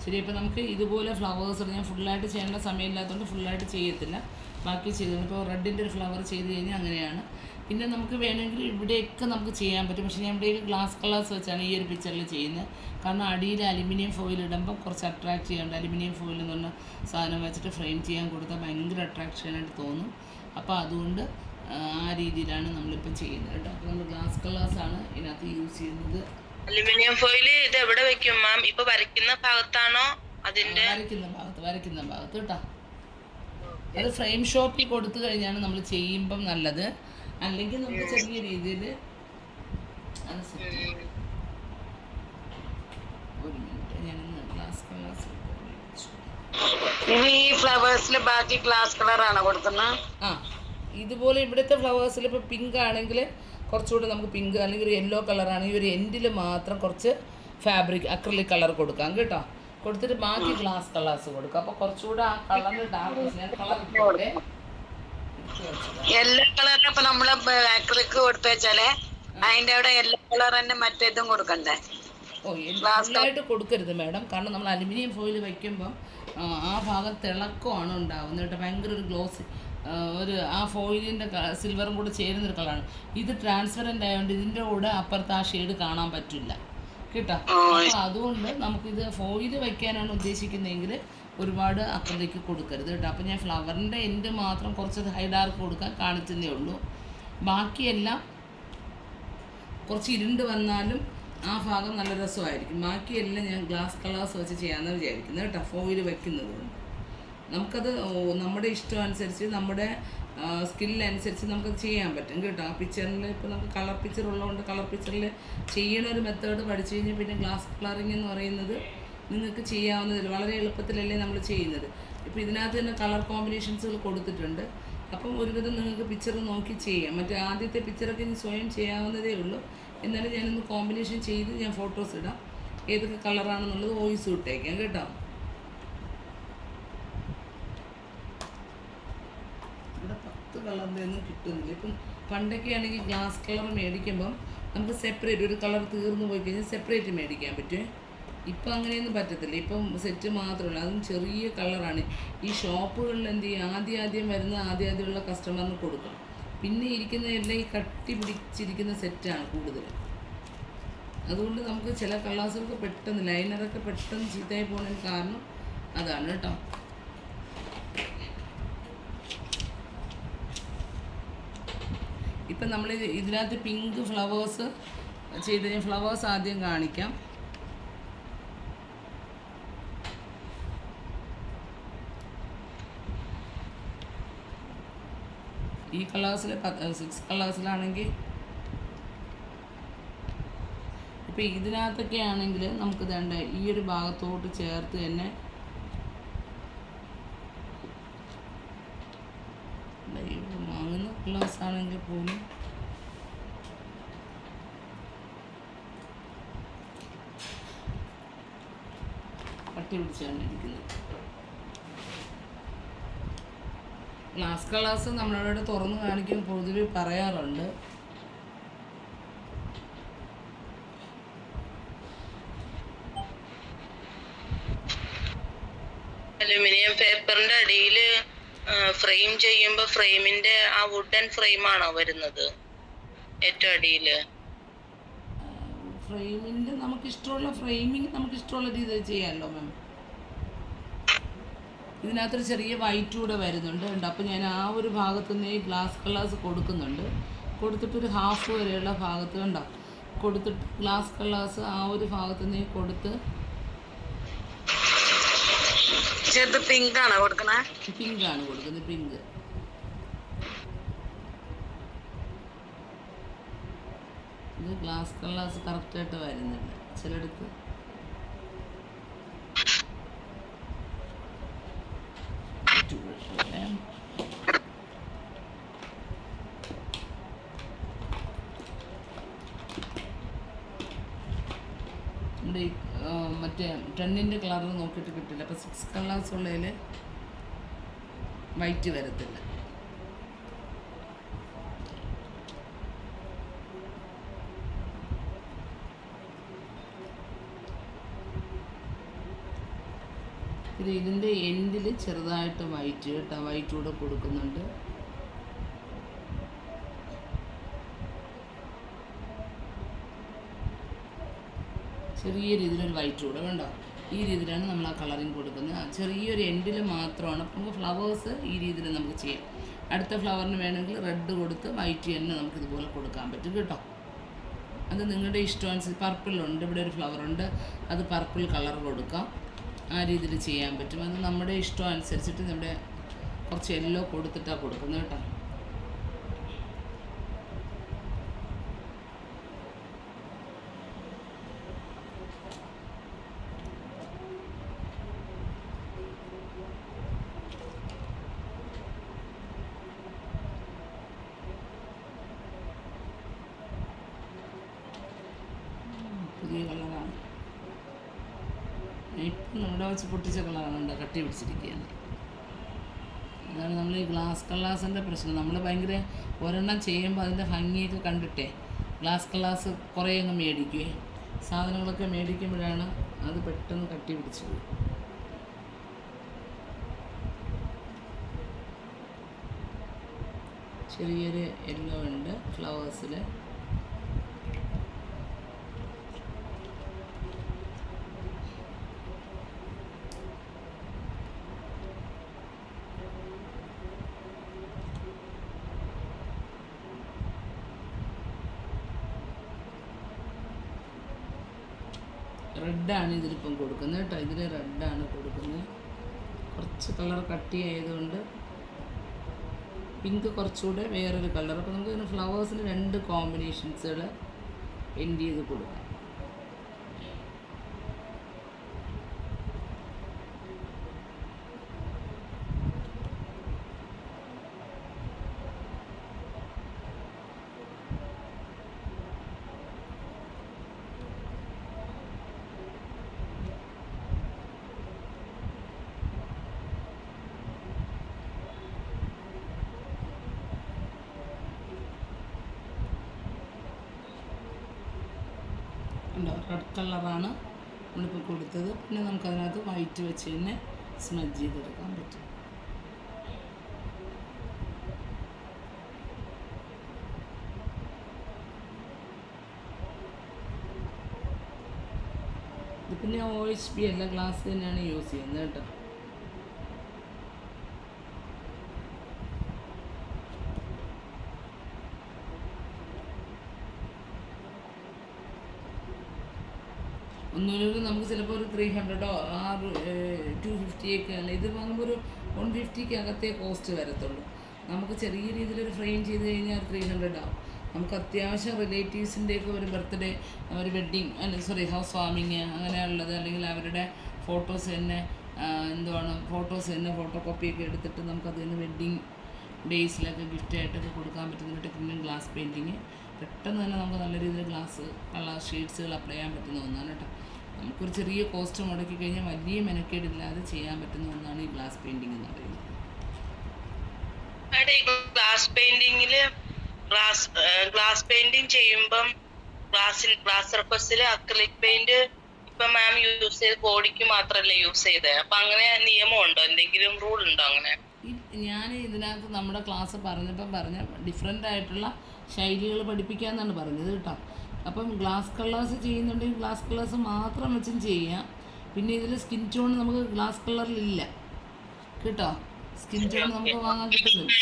ശരി, ഇപ്പോൾ നമുക്ക് ഇതുപോലെ ഫ്ലവേഴ്സ് ഞാൻ ഫുള്ളായിട്ട് ചെയ്യേണ്ട സമയമില്ലാത്തതുകൊണ്ട് ഫുള്ളായിട്ട് ചെയ്യത്തില്ല, ബാക്കി ചെയ്തു. ഇപ്പോൾ റെഡിൻ്റെ ഒരു ഫ്ലവർ ചെയ്ത് കഴിഞ്ഞാൽ അങ്ങനെയാണ്. പിന്നെ നമുക്ക് വേണമെങ്കിൽ ഇവിടെയൊക്കെ നമുക്ക് ചെയ്യാൻ പറ്റും. പക്ഷേ ഞാൻ ഇവിടെ ഗ്ലാസ് കളേഴ്സ് വെച്ചാണ് ഈ ഒരു പിക്ചറിൽ ചെയ്യുന്നത്. കാരണം അടിയിൽ അലുമിനിയം ഫോയിൽ ഇടുമ്പം കുറച്ച് അട്രാക്റ്റ് ചെയ്യാണ്ട്. അലുമിനിയം ഫോയിൽ എന്ന് പറഞ്ഞ സാധനം വെച്ചിട്ട് ഫ്രെയിം ചെയ്യാൻ കൊടുത്താൽ ഭയങ്കര അട്രാക്ഷനായിട്ട് തോന്നും. അപ്പോൾ അതുകൊണ്ട് ആ രീതിയിലാണ് നമ്മളിപ്പോൾ ചെയ്യുന്നത് കേട്ടോ. അപ്പോൾ നമ്മൾ ഗ്ലാസ് കളേഴ്സാണ് ഇതിനകത്ത് യൂസ് ചെയ്യുന്നത്. അലുമിനിയം ഫോയിൽ ഇത് എവിടെ വെക്കും മാം? ഇപ്പൊ വരയ്ക്കുന്ന ഭാഗത്താണോ? അതിന്റെ വരയ്ക്കുന്ന ഭാഗത്ത് കേട്ടോ. അത് ഫ്രെയിം ഷോപ്പിൽ കൊടുത്തു കഴിഞ്ഞാണ് നമ്മൾ ചെയ്യുമ്പം നല്ലത്. അല്ലെങ്കിൽ നമുക്ക് ചെറിയ രീതിയിൽ അത് ഒരു മിനിറ്റ് ഞാനൊന്ന് ഗ്ലാസ് കളേഴ്സ് ഈ ഫ്ലവേഴ്സിൽ ബാക്കി ഗ്ലാസ് കളറാണ് കൊടുക്കുന്നത്. ഇതുപോലെ ഇവിടുത്തെ ഫ്ലവേഴ്സിൽ ഇപ്പോൾ പിങ്ക് ആണെങ്കിൽ കുറച്ചുകൂടി നമുക്ക് പിങ്ക്, അല്ലെങ്കിൽ ഒരു യെല്ലോ കളറാണെങ്കിൽ ഒരു എൻഡിൽ മാത്രം കുറച്ച് ഫാബ്രിക് അക്രിലിക് കളർ കൊടുക്കാം കേട്ടോ. കൊടുത്തിട്ട് ബാക്കി ഗ്ലാസ് കളേഴ്സ് കൊടുക്കാം. അപ്പോൾ കുറച്ചുകൂടെ ആ കളറിന് ഡാർക്ക് കളർ യെല്ലോ കളറിന് ഇപ്പൊ നമ്മള് അക്രിലിക് കൊടുത്തു വെച്ചാല് അതിന്റെ അവിടെ യെല്ലോ കളർ തന്നെ മറ്റേതും കൊടുക്കണ്ടേ? ഗ്ലാസ്സായിട്ട് കൊടുക്കരുത് മാഡം. കാരണം നമ്മൾ അലുമിനിയം ഫോയിൽ വയ്ക്കുമ്പം ആ ഭാഗം തിളക്കമാണ് ഉണ്ടാവുന്നത് കേട്ടോ. ഭയങ്കര ഒരു ഗ്ലോസ് ആ ഫോയിലിൻ്റെ സിൽവറും കൂടെ ചേരുന്നൊരു കളറാണ്. ഇത് ട്രാൻസ്പെറൻ്റ് ആയതുകൊണ്ട് ഇതിൻ്റെ കൂടെ അപ്പുറത്ത് ആ ഷെയ്ഡ് കാണാൻ പറ്റില്ല കേട്ടോ. അപ്പോൾ അതുകൊണ്ട് നമുക്കിത് ഫോയിൽ വയ്ക്കാനാണ് ഉദ്ദേശിക്കുന്നതെങ്കിൽ ഒരുപാട് അപ്പുറത്തേക്ക് കൊടുക്കരുത് കേട്ടോ. അപ്പോൾ ഞാൻ ഫ്ലവറിൻ്റെ എൻഡ് മാത്രം കുറച്ച് ഹൈ ഡാർക്ക് കൊടുക്കാൻ കാണിച്ചതേ ഉള്ളൂ. ബാക്കിയെല്ലാം കുറച്ച് ഇരുണ്ട് വന്നാലും ആ ഭാഗം നല്ല രസമായിരിക്കും. ബാക്കിയെല്ലാം ഞാൻ ഗ്ലാസ് കളേഴ്സ് വെച്ച് ചെയ്യാമെന്ന് വിചാരിക്കുന്നത് കേട്ടോ, ഫോയിൽ വയ്ക്കുന്നത് കൊണ്ട്. നമുക്കത് നമ്മുടെ ഇഷ്ടം അനുസരിച്ച്, നമ്മുടെ സ്കില്ലനുസരിച്ച് നമുക്കത് ചെയ്യാൻ പറ്റും കേട്ടോ. ആ പിക്ചറിൽ ഇപ്പോൾ നമുക്ക് കളർ പിക്ചർ ഉള്ളതുകൊണ്ട് കളർ പിക്ചറിൽ ചെയ്യണ ഒരു മെത്തേഡ് പഠിച്ചു കഴിഞ്ഞാൽ പിന്നെ ഗ്ലാസ് കളറിങ് എന്ന് പറയുന്നത് നിങ്ങൾക്ക് ചെയ്യാവുന്നതിൽ വളരെ എളുപ്പത്തിലല്ലേ നമ്മൾ ചെയ്യുന്നത്. ഇപ്പോൾ ഇതിനകത്ത് തന്നെ കളർ കോമ്പിനേഷൻസുകൾ കൊടുത്തിട്ടുണ്ട്. അപ്പം ഒരുവിധം നിങ്ങൾക്ക് പിക്ചർ നോക്കി ചെയ്യാം. മറ്റേ ആദ്യത്തെ പിക്ചറൊക്കെ ഇനി സ്വയം ചെയ്യാവുന്നതേ ഉള്ളൂ. എന്നാലും ഞാനൊന്ന് കോമ്പിനേഷൻ ചെയ്ത് ഞാൻ ഫോട്ടോസ് ഇടാം, ഏതൊക്കെ കളറാണെന്നുള്ളത് വോയിസ് ഇട്ടേക്കാം കേട്ടോ. ഇവിടെ 10 കളറിൻ്റെ ഒന്നും കിട്ടുന്നില്ല. ഇപ്പം പണ്ടൊക്കെ ആണെങ്കിൽ ഗ്ലാസ് കളർ മേടിക്കുമ്പം നമുക്ക് സെപ്പറേറ്റ്, ഒരു കളർ തീർന്നു പോയി കഴിഞ്ഞാൽ സെപ്പറേറ്റ് മേടിക്കാൻ പറ്റുമേ. ഇപ്പം അങ്ങനെയൊന്നും പറ്റത്തില്ല. ഇപ്പം സെറ്റ് മാത്രമല്ല, അതും ചെറിയ കളറാണ്. ഈ ഷോപ്പുകളിൽ എന്ത് ചെയ്യും, ആദ്യം വരുന്ന ആദ്യമുള്ള കസ്റ്റമറിന് കൊടുക്കും. പിന്നെ ഇരിക്കുന്നതെല്ലാം ഈ കട്ടി പിടിച്ചിരിക്കുന്ന സെറ്റാണ് കൂടുതൽ. അതുകൊണ്ട് നമുക്ക് ചില കളേഴ്സൊക്കെ പെട്ടെന്ന്, ലൈനറൊക്കെ പെട്ടെന്ന് ചീത്തയായി പോകുന്നതിന് കാരണം അതാണ് കേട്ടോ. ഇപ്പം നമ്മൾ ഇതിനകത്ത് പിങ്ക് ഫ്ലവേഴ്സ് ചെയ്ത്, ഞാൻ ഫ്ലവേഴ്സ് ആദ്യം കാണിക്കാം. ഈ കളേഴ്സിൽ 6 കളേഴ്സിലാണെങ്കിൽ, ഇപ്പോൾ ഇതിനകത്തൊക്കെ ആണെങ്കിൽ നമുക്ക് വേണ്ട ഈ ഒരു ഭാഗത്തോട്ട് ചേർത്ത് തന്നെ വാങ്ങുന്ന കളേഴ്സ് ആണെങ്കിൽ പോലും കട്ടി പിടിച്ചാണ് ഇരിക്കുന്നത്. ഗ്ലാസ് കളേഴ്സ് നമ്മളോട് തുറന്ന് കാണിക്കും പൊതുവെ പറയാറുണ്ട്. അലുമിനിയം പേപ്പറിന്റെ അടിയിൽ ഫ്രെയിം ചെയ്യുമ്പോ ഫ്രെയിമിന്റെ ആ വുഡൻ ഫ്രെയിം ആണോ വരുന്നത് ഏറ്റവും അടിയില്? ഫ്രെയിമിന്റെ നമുക്ക് ഇഷ്ടമുള്ള ഫ്രെയിമിങ് നമുക്ക് ഇഷ്ടമുള്ള രീതിയിൽ ചെയ്യാമല്ലോ മാം. ഇതിനകത്തൊരു ചെറിയ വൈറ്റ് കൂടെ വരുന്നുണ്ട്. അപ്പോൾ ഞാൻ ആ ഒരു ഭാഗത്തു നിന്ന് ഈ ഗ്ലാസ് കളേഴ്സ് കൊടുക്കുന്നുണ്ട്. കൊടുത്തിട്ടൊരു ഹാഫ് വരെയുള്ള ഭാഗത്ത് കണ്ടോ കൊടുത്തിട്ട് ഗ്ലാസ് കളേഴ്സ് ആ ഒരു ഭാഗത്തു നിന്ന് കൊടുത്ത്. പിങ്ക് ആണ് കൊടുക്കുന്നത്. പിങ്കാണ് കൊടുക്കുന്നത്, പിങ്ക്. ഇത് ഗ്ലാസ് കളേഴ്സ് കറക്റ്റായിട്ട് വരുന്നുണ്ട് ചിലയിടത്ത്. നമ്മുടെ ഈ മറ്റേ 10ൻ്റെ കളറിൽ നോക്കിയിട്ട് കിട്ടില്ല. അപ്പോൾ 6 കളേഴ്സ് ഉള്ളതിൽ വൈറ്റ് വരത്തില്ല. ഇത് ഇതിൻ്റെ എൻഡിൽ ചെറുതായിട്ട് വൈറ്റ് കേട്ടോ, വൈറ്റ് കൂടെ കൊടുക്കുന്നുണ്ട്. ചെറിയ രീതിയിലൊരു വൈറ്റ് കൂടെ കണ്ടോ. ഈ രീതിയിലാണ് നമ്മൾ ആ കളറിങ് കൊടുക്കുന്നത്. ചെറിയൊരു എൻഡിൽ മാത്രമാണ്. അപ്പോൾ നമുക്ക് ഫ്ലവേഴ്സ് ഈ രീതിയിൽ നമുക്ക് ചെയ്യാം. അടുത്ത ഫ്ലവറിന് വേണമെങ്കിൽ റെഡ് കൊടുത്ത് വൈറ്റ് തന്നെ നമുക്കിതുപോലെ കൊടുക്കാൻ പറ്റും കേട്ടോ. അത് നിങ്ങളുടെ ഇഷ്ടം അനുസരിച്ച്. പർപ്പിളുണ്ട്, ഇവിടെ ഒരു ഫ്ലവറുണ്ട്, അത് പർപ്പിൾ കളർ കൊടുക്കാം. ആ രീതിയിൽ ചെയ്യാൻ പറ്റും. അത് നമ്മുടെ ഇഷ്ടം അനുസരിച്ചിട്ട് നമ്മുടെ കുറച്ച് യെല്ലോ കൊടുത്തിട്ടാണ് കൊടുക്കുന്നത് കേട്ടോ. പുതിയ കളറാണ്. ഇപ്പം നമ്മുടെ വെച്ച് പൊട്ടിച്ച കളറാണ് കട്ടി പിടിച്ചിരിക്കുകയാണ്. അതാണ് നമ്മൾ ഈ ഗ്ലാസ് കളേഴ്സിൻ്റെ പ്രശ്നം. നമ്മൾ ഭയങ്കര ഒരെണ്ണം ചെയ്യുമ്പോൾ അതിൻ്റെ ഭംഗിയൊക്കെ കണ്ടിട്ടേ ഗ്ലാസ് കളേഴ്സ് കുറേ അങ്ങ് മേടിക്കുവേ. സാധനങ്ങളൊക്കെ മേടിക്കുമ്പോഴാണ് അത് പെട്ടെന്ന് കട്ടി പിടിച്ചു പോകും. ചെറിയൊരു യെല്ലോ ഉണ്ട് ഫ്ലവേഴ്സിൽ. റെഡാണ് ഇതിലിപ്പം കൊടുക്കുന്നത് കേട്ടോ. ഇതിൽ റെഡാണ് കൊടുക്കുന്നത്. കുറച്ച് കളർ കട്ടി ആയതുകൊണ്ട് പിങ്ക് കുറച്ചുകൂടെ വേറൊരു കളർ. അപ്പോൾ നമുക്ക് ഇതിന് ഫ്ലവേഴ്സിന് 2 കോമ്പിനേഷൻസുകൾ എൻഡ് ചെയ്ത് കൊടുക്കാം. ഉണ്ടോ, റെഡ് കളറാണ് നമ്മളിപ്പോൾ കൊടുത്തത്. പിന്നെ നമുക്കതിനകത്ത് വൈറ്റ് വെച്ച് തന്നെ സ്മജ് ചെയ്തെടുക്കാൻ പറ്റും. ഇത് പിന്നെ OHB അല്ല, ഗ്ലാസ് തന്നെയാണ് യൂസ് ചെയ്യുന്നത് കേട്ടോ. ഒന്നുമില്ലെങ്കിൽ നമുക്ക് ചിലപ്പോൾ ഒരു 300 250 അല്ല, ഇത് വാങ്ങുമ്പോൾ ഒരു 150 അകത്തേ കോസ്റ്റ് വരത്തുള്ളൂ. നമുക്ക് ചെറിയ രീതിയിലൊരു ഫ്രെയിം ചെയ്ത് കഴിഞ്ഞാൽ 300 ആവും. നമുക്ക് അത്യാവശ്യം റിലേറ്റീവ്സിൻ്റെയൊക്കെ ഒരു ബർത്ത്ഡേ, ഒരു വെഡ്ഡിങ്, അല്ല ഹൗസ് വാമിങ് അങ്ങനെയുള്ളത്, അല്ലെങ്കിൽ അവരുടെ ഫോട്ടോസ് തന്നെ ഫോട്ടോസ് തന്നെ ഫോട്ടോ കോപ്പിയൊക്കെ എടുത്തിട്ട് നമുക്കത് തന്നെ വെഡ്ഡിങ് ഡേയ്സിലൊക്കെ ഗിഫ്റ്റായിട്ടൊക്കെ കൊടുക്കാൻ പറ്റുന്ന ടെക്നിക്കൽ ഗ്ലാസ് പെയിൻറ്റിങ്. പെട്ടെന്ന് തന്നെ നമുക്ക് നല്ല രീതിയിൽ കളർ ഷെയ്ഡ്സുകൾ അപ്ലൈ ചെയ്യാൻ പറ്റുന്ന ഒന്നാണ് കേട്ടോ. നമുക്കൊരു ചെറിയ കോസ്റ്റ് മുടക്കി കഴിഞ്ഞാൽ വലിയ മെനക്കേടില്ലാതെ ചെയ്യാൻ പറ്റുന്ന ഒന്നാണ് ഈ ഗ്ലാസ് പെയിൻറ്റിങ് എന്ന് പറയുന്നത്. ഗ്ലാസ് പെയിന്റിങ്ങില് ഗ്ലാസ് പെയിന്റിങ് ചെയ്യുമ്പം ഗ്ലാസ് സർഫസിൽ അക്രിലിക് പെയിന്റ് ഇപ്പൊ മാം യൂസ് ചെയ്ത് ബോഡിക്ക് മാത്രല്ലേ യൂസ് ചെയ്തത്. അപ്പൊ അങ്ങനെ നിയമമുണ്ടോ, എന്തെങ്കിലും റൂൾ ഉണ്ടോ അങ്ങനെ? ഞാൻ ഇതിനകത്ത് നമ്മുടെ ക്ലാസ് പറഞ്ഞ ഡിഫറെൻ്റ് ആയിട്ടുള്ള ശൈലികൾ പഠിപ്പിക്കാമെന്നാണ് പറഞ്ഞത് കേട്ടോ. അപ്പം ഗ്ലാസ് കളേഴ്സ് ചെയ്യുന്നുണ്ടെങ്കിൽ ഗ്ലാസ് കളേഴ്സ് മാത്രം വെച്ചും ചെയ്യാം. പിന്നെ ഇതിൽ സ്കിൻ ടോൺ നമുക്ക് ഗ്ലാസ് കളറിലില്ല കേട്ടോ. സ്കിൻ ടോൺ നമുക്ക് വാങ്ങാൻ കിട്ടുന്നില്ല.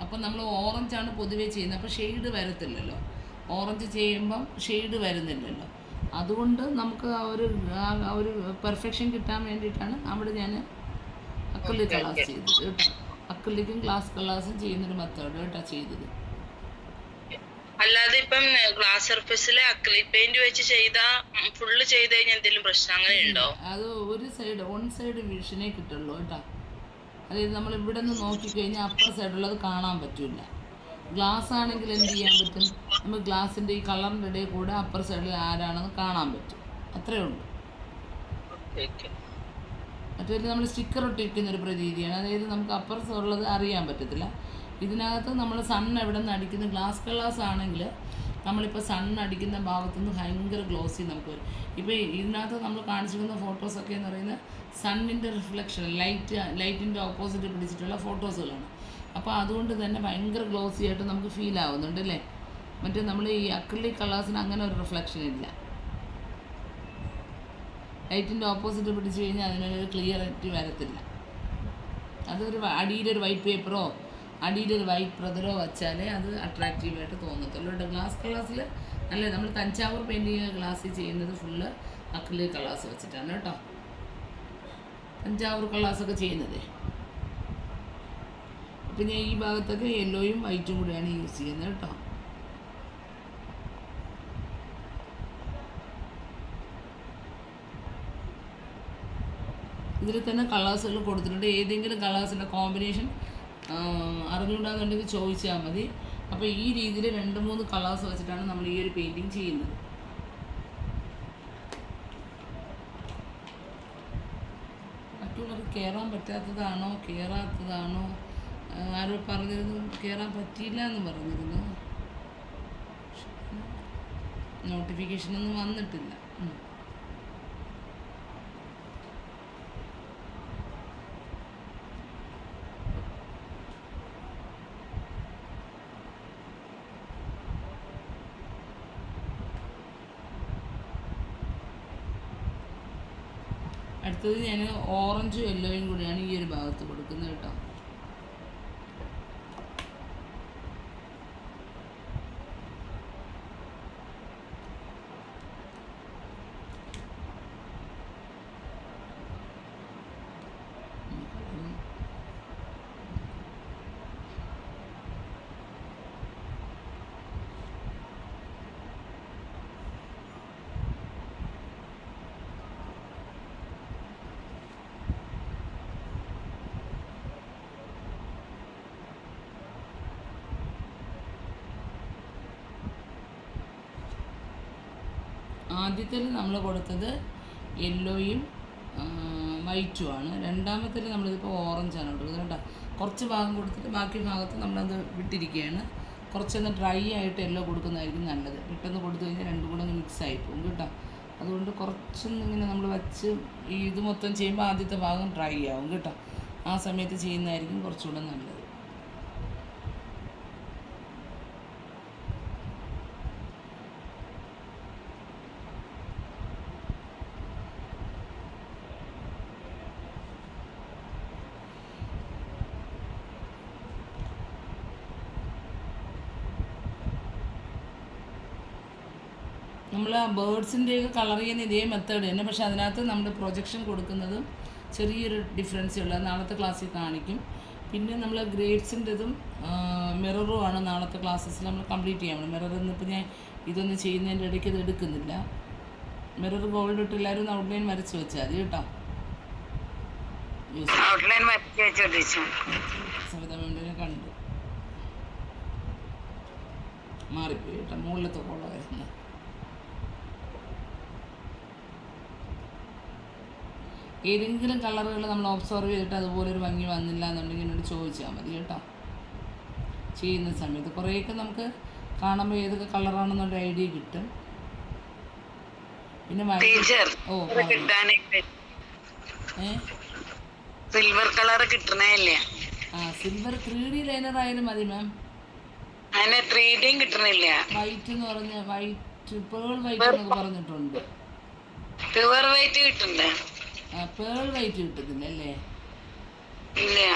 അപ്പം നമ്മൾ ഓറഞ്ചാണ് പൊതുവേ ചെയ്യുന്നത്. അപ്പോൾ ഷെയ്ഡ് വരത്തില്ലല്ലോ. ഓറഞ്ച് ചെയ്യുമ്പം ഷെയ്ഡ് വരുന്നില്ലല്ലോ. അതുകൊണ്ട് നമുക്ക് ആ ഒരു പെർഫെക്ഷൻ കിട്ടാൻ വേണ്ടിയിട്ടാണ് അവിടെ ഞാൻ അക്രിലിക് കളേഴ്സ് ചെയ്തത് കേട്ടോ. അക്രിലിക്കും ഗ്ലാസ് കളേഴ്സും ചെയ്യുന്നൊരു മെത്തേഡ് കേട്ടോ ചെയ്തത്. അല്ലാതെ ഇപ്പം ഗ്ലാസ് സർഫസിലെ അക്രിലിക് പെയിന്റ് വെച്ച് ഫുള്ള് ചെയ്ത് കഴിഞ്ഞാൽ എന്തെങ്കിലും പ്രശ്നം അങ്ങനെ ഉണ്ടോ? അത് വൺ സൈഡ് വിഷനേ കിട്ടുള്ളൂ കേട്ടോ. അതായത് നമ്മൾ ഇവിടെ നിന്ന് നോക്കിക്കഴിഞ്ഞാൽ അപ്പർ സൈഡുള്ളത് കാണാൻ പറ്റില്ല. ഗ്ലാസ് ആണെങ്കിൽ എന്ത് ചെയ്യാൻ പറ്റും, നമുക്ക് ഗ്ലാസിൻ്റെ ഈ കളറിൻ്റെ ഇടയിൽ കൂടെ അപ്പർ സൈഡിൽ ആരാണെന്ന് കാണാൻ പറ്റും. അത്രേ ഉള്ളൂ. മറ്റേത് നമ്മൾ സ്റ്റിക്കർ ഒട്ടിക്കുന്നൊരു പ്രതീതിയാണ്. അതായത് നമുക്ക് അപ്പർ സൈഡുള്ളത് അറിയാൻ പറ്റത്തില്ല. ഇതിനകത്ത് നമ്മൾ സൺ എവിടെ നിന്ന് അടിക്കുന്ന ഗ്ലാസ് കളേഴ്സ് ആണെങ്കിൽ നമ്മളിപ്പോൾ സൺ അടിക്കുന്ന ഭാഗത്തുനിന്ന് ഭയങ്കര ഗ്ലോസി നമുക്ക് വരും. ഇപ്പോൾ ഇതിനകത്ത് നമ്മൾ കാണിച്ചിരിക്കുന്ന ഫോട്ടോസൊക്കെ എന്ന് പറയുന്നത് സണ്ണിൻ്റെ റിഫ്ലക്ഷൻ, ലൈറ്റിൻ്റെ ഓപ്പോസിറ്റ് പിടിച്ചിട്ടുള്ള ഫോട്ടോസുകളാണ്. അപ്പോൾ അതുകൊണ്ട് തന്നെ ഭയങ്കര ഗ്ലോസി ആയിട്ട് നമുക്ക് ഫീൽ ആവുന്നുണ്ട് അല്ലേ. മറ്റേ നമ്മൾ ഈ അക്രിലിക് കളേഴ്സിന് അങ്ങനെ ഒരു റിഫ്ലക്ഷൻ ഇല്ല. ലൈറ്റിൻ്റെ ഓപ്പോസിറ്റ് പിടിച്ച് കഴിഞ്ഞാൽ അതിനൊരു ക്ലിയറിറ്റി വരത്തില്ല. അതൊരു അടിയിലൊരു വൈറ്റ് പേപ്പറോ അടിയിലൊരു വൈറ്റ് പ്രതലോ വെച്ചാലേ അത് അട്രാക്റ്റീവായിട്ട് തോന്നത്തുള്ളൂ കേട്ടോ. ഗ്ലാസ് കളേഴ്സിൽ അല്ലേ, നമ്മൾ തഞ്ചാവൂർ പെയിൻറ്റിങ് ഗ്ലാസ്സിൽ ചെയ്യുന്നത് ഫുള്ള് അക്രിലിക് കളേഴ്സ് വെച്ചിട്ടാണ് കേട്ടോ. തഞ്ചാവൂർ കളേഴ്സൊക്കെ ചെയ്യുന്നത്. പിന്നെ ഈ ഭാഗത്തൊക്കെ യെല്ലോയും വൈറ്റും കൂടെയാണ് യൂസ് ചെയ്യുന്നത് കേട്ടോ. ഇതിൽ തന്നെ കളേഴ്സുകൾ കൊടുത്തിട്ടുണ്ട്. ഏതെങ്കിലും കളേഴ്സിൻ്റെ കോമ്പിനേഷൻ അറിഞ്ഞുകൊണ്ടാകുന്നുണ്ടെങ്കിൽ ചോദിച്ചാൽ മതി. അപ്പോൾ ഈ രീതിയിൽ 2-3 കളേഴ്സ് വെച്ചിട്ടാണ് നമ്മൾ ഈ ഒരു പെയിൻറ്റിങ് ചെയ്യുന്നത്. മറ്റുള്ളവർക്ക് കയറാൻ പറ്റാത്തതാണോ കയറാത്തതാണോ ആരോ പറഞ്ഞിരുന്നു, കയറാൻ പറ്റിയില്ല എന്ന് പറഞ്ഞിരുന്നു. നോട്ടിഫിക്കേഷനൊന്നും വന്നിട്ടില്ല. അടുത്തത് ഞാൻ ഓറഞ്ചും യെല്ലോയും കൂടിയാണ് ഈ ഒരു ഭാഗത്ത് കൊടുക്കുന്നത് കേട്ടോ. ആദ്യത്തിൽ നമ്മൾ കൊടുത്തത് യെല്ലോയും വൈറ്റുമാണ്. രണ്ടാമത്തിൽ നമ്മളിതിപ്പോൾ ഓറഞ്ചാണ് കൊടുക്കുന്നത് കേട്ടോ. കുറച്ച് ഭാഗം കൊടുത്തിട്ട് ബാക്കി ഭാഗത്ത് നമ്മളത് വിട്ടിരിക്കുകയാണ്. കുറച്ചൊന്ന് ഡ്രൈ ആയിട്ട് യെല്ലോ കൊടുക്കുന്നതായിരിക്കും നല്ലത്. പെട്ടെന്ന് കൊടുത്തു കഴിഞ്ഞാൽ രണ്ടും കൂടെ ഒന്ന് മിക്സ് ആയി പോകും കേട്ടോ. അതുകൊണ്ട് കുറച്ചൊന്നിങ്ങനെ നമ്മൾ വച്ച് ഇത് മൊത്തം ചെയ്യുമ്പോൾ ആദ്യത്തെ ഭാഗം ഡ്രൈ ആവും കേട്ടോ. ആ സമയത്ത് ചെയ്യുന്നതായിരിക്കും കുറച്ചുകൂടെ നല്ലത്. നമ്മൾ ആ ബേർഡ്സിൻ്റെയൊക്കെ കളർ ചെയ്യുന്ന ഇതേ മെത്തേഡ് തന്നെ, പക്ഷേ അതിനകത്ത് നമ്മൾ പ്രൊജക്ഷൻ കൊടുക്കുന്നതും ചെറിയൊരു ഡിഫറൻസേ ഉള്ളൂ. അത് നാളത്തെ ക്ലാസ്സിൽ കാണിക്കും. പിന്നെ നമ്മൾ ഗ്രേഡ്സിൻ്റെതും മിററുമാണ് നാളത്തെ ക്ലാസ്സസിൽ നമ്മൾ കംപ്ലീറ്റ് ചെയ്യാൻ വേണം. മിറർ ഇന്നിപ്പോൾ ഞാൻ ഇതൊന്നും ചെയ്യുന്നതിൻ്റെ ഇടയ്ക്ക് ഇത് എടുക്കുന്നില്ല. മിറർ ഗോൾഡ് ഇട്ട് എല്ലാവരും ഔട്ട്ലൈൻ വരച്ച് വെച്ചാൽ മതി കേട്ടോ. സവിത മേമിനെ കണ്ടു മാറിപ്പോയി കേട്ടോ. മുകളിലത്തെ കോള വരുന്നത് ഏതെങ്കിലും കളറുകൾ നമ്മൾ ഒബ്സർവ് ചെയ്തിട്ട് അതുപോലെ ഒരു ഭംഗി വന്നില്ല എന്നുണ്ടെങ്കിൽ എന്നോട് ചോദിച്ചാൽ മതി കേട്ടോ. ചെയ്യുന്ന സമയത്ത് കുറേയൊക്കെ നമുക്ക് കാണുമ്പോൾ ഏതൊക്കെ കളറാണെന്നുള്ള ഐഡിയ കിട്ടും. പിന്നെ സിൽവർ കളർ കിട്ടണേ. സിൽവർ 3D ലൈനർ ആയാലും മതി മാം. 3D കിട്ടണില്ല. വൈറ്റ് എന്ന് പറഞ്ഞ വൈറ്റ് പേൾ വൈറ്റ് എന്നൊക്കെ പറഞ്ഞിട്ടുണ്ട്. പ്യുവർ വൈറ്റ് കിട്ടണ്ടേ? പേൾ വൈറ്റ് കിട്ടുന്നില്ല അല്ലേ?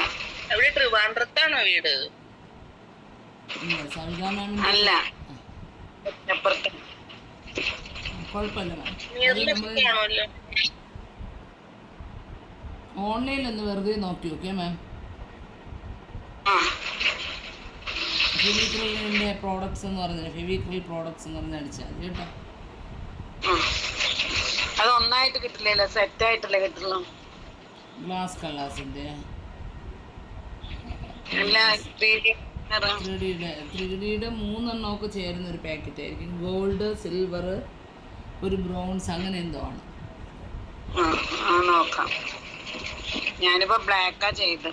അവിടെ ട്രിവാൻഡ്രത്താണോ വീട്? ഇല്ല, സവിതാ മാമിന്റെ അല്ല, കുഴപ്പമില്ല മാം. ഓൺലൈനിൽ ഒന്ന് വെറുതെ നോക്കി നോക്കിയേ മാം. ഫെവിക്രിലിൻ്റെ പ്രോഡക്ട്സ് എന്ന് പറഞ്ഞാൽ ഫെവിക്രിൽ പ്രോഡക്ട്സ് എന്ന് പറഞ്ഞാൽ അടിച്ചാൽ മതി കേട്ടോ. അത് ഒന്നായിട്ട് കിട്ടില്ലല്ലോ, സെറ്റ് ആയിട്ടല്ലേ കിട്ടുള്ളൂ. ഗ്ലാസ് കളേഴ്സിൻ്റെ 3Dയുടെ 3 എണ്ണമൊക്കെ ചേരുന്ന ഒരു പാക്കറ്റ് ആയിരിക്കും. ഗോൾഡ്, സിൽവർ, ഒരു ബ്രോൺസ്, അങ്ങനെ എന്തോ ആണ്. നോക്കാം. ഞാനിപ്പോ ബ്ലാക്കാ ചെയ്ത്.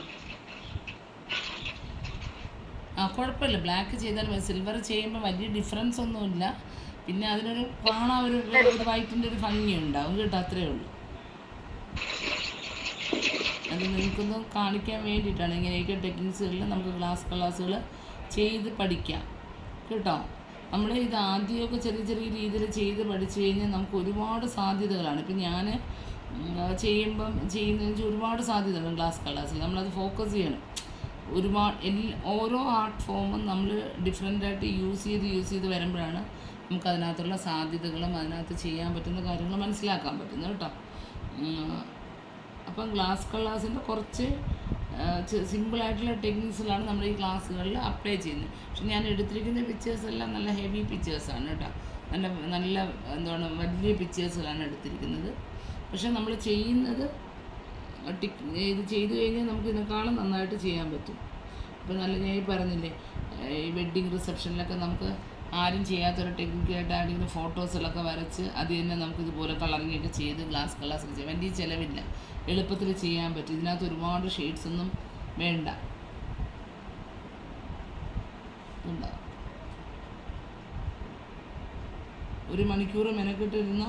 കുഴപ്പമില്ല, ബ്ലാക്ക് ചെയ്താൽ സിൽവർ ചെയ്യുമ്പോൾ വലിയ ഡിഫറൻസ് ഒന്നുമില്ല. പിന്നെ അതിനൊരു കാണാൻ ഒരു വൈറ്റിൻ്റെ ഒരു ഭംഗി ഉണ്ടാവും കേട്ടോ, അത്രയേ ഉള്ളൂ. അത് നിങ്ങൾക്കൊന്ന് കാണിക്കാൻ വേണ്ടിയിട്ടാണ് ഇങ്ങനെയൊക്കെ ടെക്നിക്സുകളിൽ നമുക്ക് ഗ്ലാസ് കളേഴ്സുകൾ ചെയ്ത് പഠിക്കാം കേട്ടോ. നമ്മൾ ഇത് ആദ്യമൊക്കെ ചെറിയ ചെറിയ രീതിയിൽ ചെയ്ത് പഠിച്ചു കഴിഞ്ഞാൽ നമുക്ക് ഒരുപാട് സാധ്യതകളാണ്. ഇപ്പം ഞാൻ ചെയ്യുന്നതെന്ന് വെച്ചാൽ ഒരുപാട് സാധ്യതകളുണ്ട് ഗ്ലാസ് കളേഴ്സിൽ. നമ്മളത് ഫോക്കസ് ചെയ്യണം. ഓരോ ആർട്ട് ഫോമും നമ്മൾ ഡിഫറെൻ്റായിട്ട് യൂസ് ചെയ്ത് വരുമ്പോഴാണ് നമുക്ക് അതിനകത്തുള്ള സാധ്യതകളും അതിനകത്ത് ചെയ്യാൻ പറ്റുന്ന കാര്യങ്ങൾ മനസ്സിലാക്കാൻ പറ്റുന്നത് കേട്ടോ. അപ്പം ഗ്ലാസ് കളേഴ്സിൻ്റെ കുറച്ച് സിമ്പിളായിട്ടുള്ള ടെക്നിക്സിലാണ് നമ്മൾ ഈ ക്ലാസ്സുകളിൽ അപ്ലൈ ചെയ്യുന്നത്. പക്ഷെ ഞാൻ എടുത്തിരിക്കുന്ന പിക്ചേഴ്സ് എല്ലാം നല്ല ഹെവി പിക്ചേഴ്സാണ് കേട്ടോ. നല്ല എന്താണ് വലിയ പിക്ചേഴ്സുകളാണ് എടുത്തിരിക്കുന്നത്. പക്ഷെ നമ്മൾ ചെയ്യുന്നത് ഇത് ചെയ്തു കഴിഞ്ഞാൽ നമുക്ക് ഇതിനേക്കാളും നന്നായിട്ട് ചെയ്യാൻ പറ്റും. ഇപ്പോൾ ഞാൻ ഈ പറഞ്ഞില്ലേ, ഈ വെഡ്ഡിങ് റിസപ്ഷനിലൊക്കെ നമുക്ക് ആരും ചെയ്യാത്തൊരു ടെക്നിക്കായിട്ട് ആരെങ്കിലും ഫോട്ടോസിലൊക്കെ വരച്ച് അത് തന്നെ നമുക്കിതുപോലെ കളറിങ്ങൊക്കെ ചെയ്ത് ഗ്ലാസ് കളേഴ്സൊക്കെ ചെയ്യാം. വലിയ ചിലവില്ല, എളുപ്പത്തിൽ ചെയ്യാൻ പറ്റും. ഇതിനകത്ത് ഒരുപാട് ഷെയ്ഡ്സ് ഒന്നും വേണ്ട. ഉണ്ടാവും 1 മണിക്കൂർ മെനക്കെട്ടിരുന്ന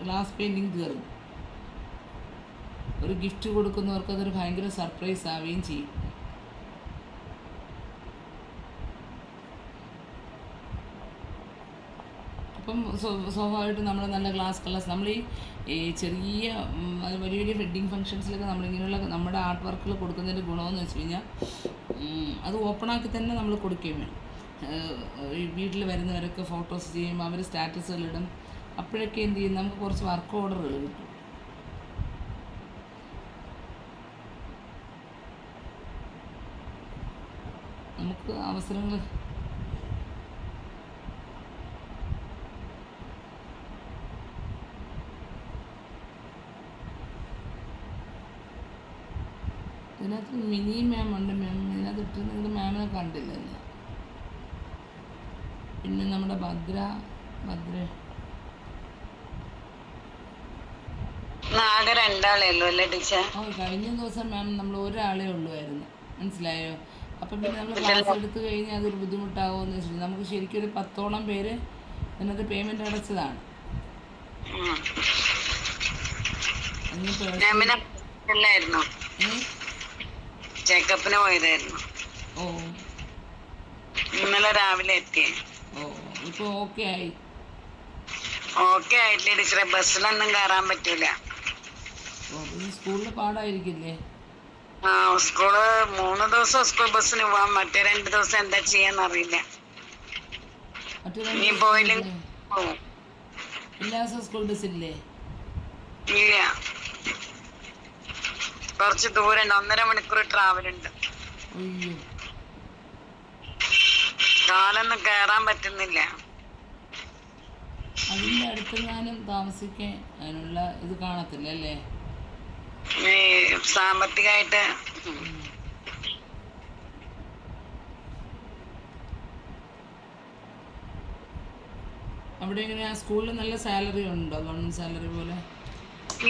ഗ്ലാസ് പെയിൻറ്റിങ് തീർന്നു. ഒരു ഗിഫ്റ്റ് കൊടുക്കുന്നവർക്ക് അതൊരു ഭയങ്കര സർപ്രൈസ് ആവുകയും ചെയ്യും. അപ്പം സ്വാഭാവികമായിട്ടും നമ്മൾ നല്ല ഗ്ലാസ് കളേഴ്സ് നമ്മൾ ഈ ചെറിയ വലിയ വലിയ വെഡ്ഡിങ് ഫങ്ഷൻസിലൊക്കെ നമ്മളിങ്ങനെയുള്ള നമ്മുടെ ആർട്ട് വർക്കുകൾ കൊടുക്കുന്നതിൻ്റെ ഗുണമെന്ന് വെച്ച് കഴിഞ്ഞാൽ അത് ഓപ്പണാക്കി തന്നെ നമ്മൾ കൊടുക്കുകയും വേണം. ഈ വീട്ടിൽ വരുന്നവരൊക്കെ ഫോട്ടോസ് ചെയ്യുമ്പോൾ അവർ സ്റ്റാറ്റസുകളിടും. അപ്പോഴൊക്കെ എന്ത് ചെയ്യും, നമുക്ക് കുറച്ച് വർക്ക് ഓർഡറുകൾ കിട്ടും. നമുക്ക് അവസരങ്ങൾ ഇതിനകത്ത് മിനി മാം ഉണ്ട്. മാം ഇതിനകത്ത് ഇട്ടിരുന്നെങ്കിൽ മാമിനെ കണ്ടില്ല ഇന്ന്. പിന്നെ നമ്മുടെ ഭദ്ര ആകെ 2 ഉള്ളൂ അല്ലേ ടീച്ചർ? കഴിഞ്ഞ ദിവസം മാം നമ്മൾ ഒരാളെ ഉള്ളുമായിരുന്നു, മനസ്സിലായോ? അപ്പം പിന്നെ നമ്മൾ ക്ലാസ് എടുത്തു കഴിഞ്ഞാൽ അതൊരു ബുദ്ധിമുട്ടാകുമെന്ന് വെച്ചിട്ട് നമുക്ക് ശരിക്കും ഒരു 10ഓളം പേര് അതിനകത്ത് പേയ്മെൻറ്റ് അടച്ചതാണ്. അതിന് അല്ലായിരുന്നു, ചെക്കപ്പിന് പോയതായിരുന്നു. ഓ ഇന്നലെ രാവിലെ എത്തി. ഓ ഇപ്പോൾ ഓക്കെ ആയി? ഓക്കെ ആയിട്ടില്ല ടീച്ചറെ, ബസ്സിലൊന്നും കയറാൻ പറ്റൂല. ഓ ഈ സ്കൂളിൽ പാടായിരിക്കില്ലേ? സ്കൂള് 3 ദിവസം സ്കൂൾ ബസ്സിന് പോവാൻ, മറ്റേ 2 ദിവസം എന്താ ചെയ്യാന്നറിയില്ല. നീ പോയില്ലെങ്കിൽ പോവും. എല്ലാ ദിവസവും സ്കൂൾ ബസ്സില്ലേ? ഇല്ല, കുറച്ച് ദൂരമുണ്ട്, 1.5 മണിക്കൂർ ട്രാവൽ ഉണ്ട്. അയ്യോ, കാലൊന്നും കയറാൻ പറ്റുന്നില്ല. അതിൻ്റെ അടുത്തെങ്ങാനും താമസിക്കാൻ അതിനുള്ള ഇത് കാണത്തില്ല അല്ലേ? ഈ സാമ്പത്തികമായിട്ട് അവിടെ എങ്ങനെയാ സ്കൂളിൽ നല്ല സാലറി ഉണ്ടോ, ഗവൺമെൻറ് സാലറി പോലെ?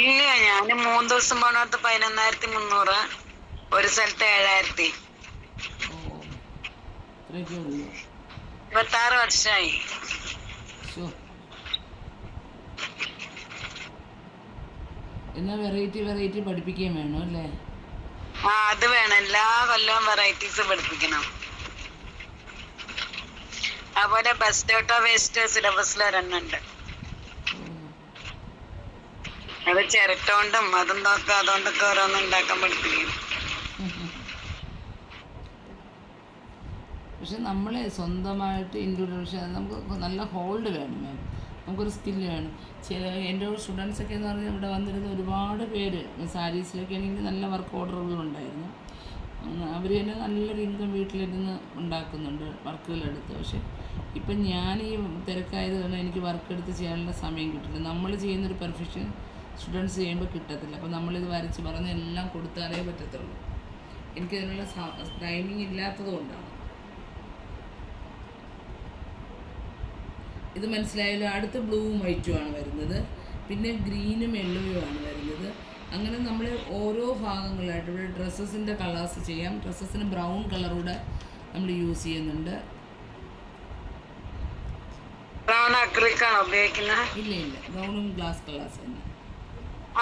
ഇല്ല, ഞാൻ 3 ദിവസം പോണത് 11,300, ഒരു സ്ഥലത്ത് 7,000. ഓ അത്രയൊക്കെ ഉള്ളൂ. 26 വർഷമായി. എന്നാൽ വെറൈറ്റി പഠിപ്പിക്കുകയും വേണം അല്ലേ? അത് വേണം, എല്ലാ കൊല്ലവും വെറൈറ്റീസ് പഠിപ്പിക്കണം. അതുപോലെ ബെസ്റ്റോ വേസ്റ്റോ സിലബസിൽ ഒരെണ്ണുണ്ട്. അത് ചിരട്ടോണ്ടും അതുകൊണ്ടൊക്കെ ഓരോന്നും ഉണ്ടാക്കാൻ പഠിപ്പിക്കും. പക്ഷെ നമ്മളെ സ്വന്തമായിട്ട് ഇൻഡിവിജ്വൽ, പക്ഷേ നമുക്ക് നല്ല ഹോൾഡ് വേണം മാം, നമുക്കൊരു സ്കില്ല് വേണം. എൻ്റെ സ്റ്റുഡൻസൊക്കെ എന്ന് പറഞ്ഞാൽ ഇവിടെ വന്നിരുന്ന ഒരുപാട് പേര് സാരീസിലൊക്കെ എനിക്ക് നല്ല വർക്ക് ഓർഡറുകളുണ്ടായിരുന്നു. അവർ തന്നെ നല്ലൊരു ഇൻകം വീട്ടിലിരുന്ന് ഉണ്ടാക്കുന്നുണ്ട് വർക്കുകളെടുത്ത്. പക്ഷെ ഇപ്പം ഞാൻ ഈ തിരക്കായത് കാരണം എനിക്ക് വർക്ക് എടുത്ത് ചെയ്യാനുള്ള സമയം കിട്ടില്ല. നമ്മൾ ചെയ്യുന്നൊരു പെർഫെക്ഷൻ സ്റ്റുഡൻസ് ചെയ്യുമ്പോൾ കിട്ടത്തില്ല. അപ്പോൾ നമ്മളിത് വരച്ച് പറഞ്ഞ് എല്ലാം കൊടുത്താലേ പറ്റത്തുള്ളൂ. എനിക്കതിനുള്ള ടൈമിങ് ഇല്ലാത്തത് കൊണ്ടാണ്. ഇത് മനസ്സിലായാലും അടുത്ത ബ്ലൂവും വൈറ്റും ആണ് വരുന്നത്, പിന്നെ ഗ്രീനും യെല്ലോയും ആണ് വരുന്നത്. അങ്ങനെ നമ്മൾ ഓരോ ഭാഗങ്ങളായിട്ട് ഇവിടെ ഡ്രസ്സസിൻ്റെ കളേഴ്സ് ചെയ്യാം. ഡ്രസ്സസിന് ബ്രൗൺ കളറൂടെ നമ്മൾ യൂസ് ചെയ്യുന്നുണ്ട്. ബ്രൗൺ അക്രിലിക്കാണോ ഉപയോഗിക്കുന്നത്? ഇല്ല, ബ്രൗണും ഗ്ലാസ് കളേഴ്സ് തന്നെ.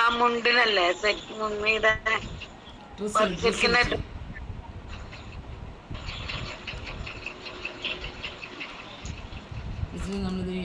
ആ മുണ്ടിനല്ലേ ഡ്രസ്സ് നമ്മളിത്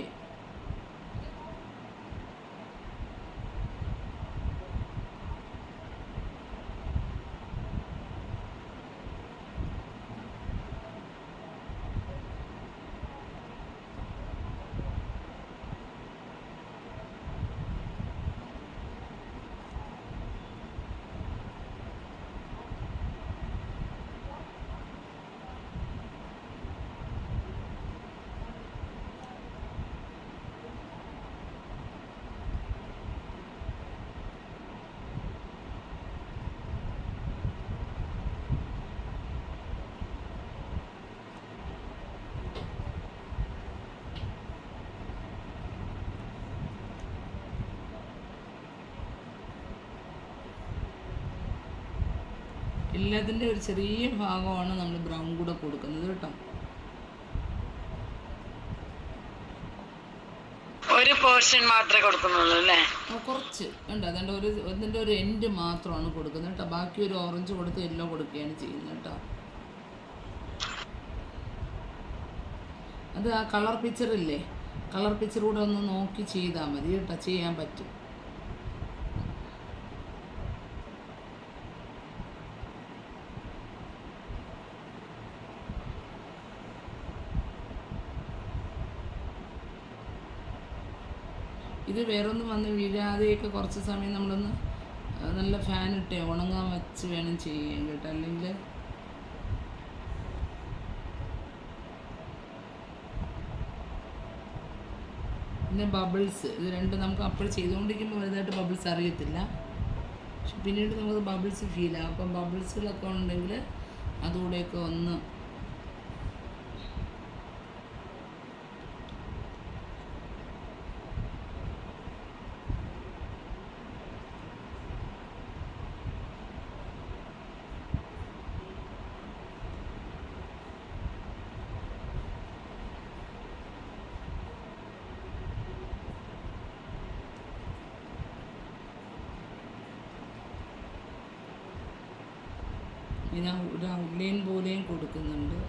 എല്ലാത്തിൻ്റെ ഒരു ചെറിയ ഭാഗമാണ് നമ്മൾ ബ്രൗൺ കൂടെ കൊടുക്കുന്നത് കേട്ടോ. ഒരു പോർഷൻ മാത്രമേ കൊടുക്കുന്നുള്ളൂ അല്ലേ? കുറച്ച് ഉണ്ട്, അതുകൊണ്ട് അതിൻ്റെ ഒരു എൻഡ് മാത്രമാണ് കൊടുക്കുന്നത് കേട്ടോ. ബാക്കി ഒരു ഓറഞ്ച് കൊടുത്ത് യെല്ലോ കൊടുക്കുകയാണ് ചെയ്യുന്നത് കേട്ടോ. അത് ആ കളർ പിക്ചറില്ലേ, കളർ പിക്ചർ കൂടെ ഒന്ന് നോക്കി ചെയ്താൽ മതി കേട്ടോ, ചെയ്യാൻ പറ്റും. ഇത് വേറൊന്നും വന്ന് വീഴാതെയൊക്കെ കുറച്ച് സമയം നമ്മളൊന്ന് നല്ല ഫാൻ ഇട്ടേ ഉണങ്ങാൻ വെച്ച് വേണം ചെയ്യാൻ കേട്ടോ. അല്ലെങ്കിൽ പിന്നെ ബബിൾസ്, ഇത് രണ്ടും നമുക്ക് അപ്പോൾ ചെയ്തുകൊണ്ടിരിക്കുമ്പോൾ വലുതായിട്ട് ബബിൾസ് അറിയത്തില്ല, പക്ഷെ പിന്നീട് നമുക്ക് ബബിൾസ് ഫീൽ ആകും. അപ്പം ബബിൾസുകളൊക്കെ ഉണ്ടെങ്കിൽ അതുകൂടെയൊക്കെ ഒന്ന് ഇങ്ങനെ ഒരു ഔട്ട്ലൈൻ പോലെയും കൊടുക്കുന്നുണ്ട്.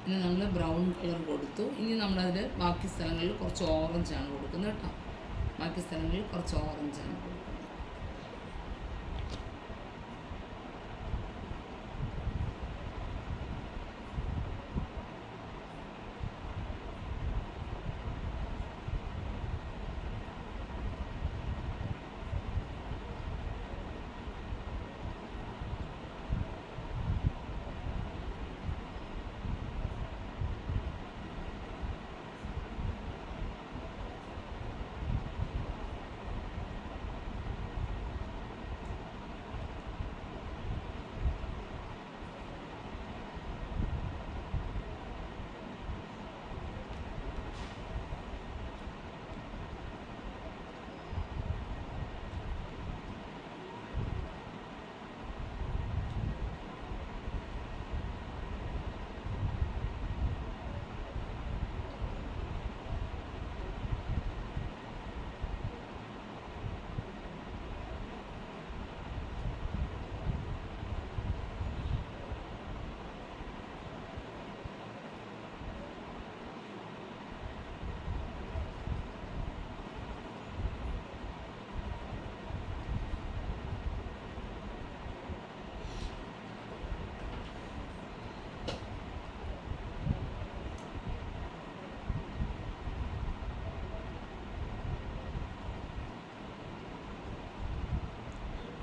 ഇനി നമ്മൾ ബ്രൗൺ കളർ കൊടുത്തു. ഇനി നമ്മളതിൽ ബാക്കി സ്ഥലങ്ങളിൽ കുറച്ച് ഓറഞ്ചാണ് കൊടുക്കുന്നത് കേട്ടോ. ബാക്കി സ്ഥലങ്ങളിൽ കുറച്ച് ഓറഞ്ചാണ് കൊടുക്കുന്നത്.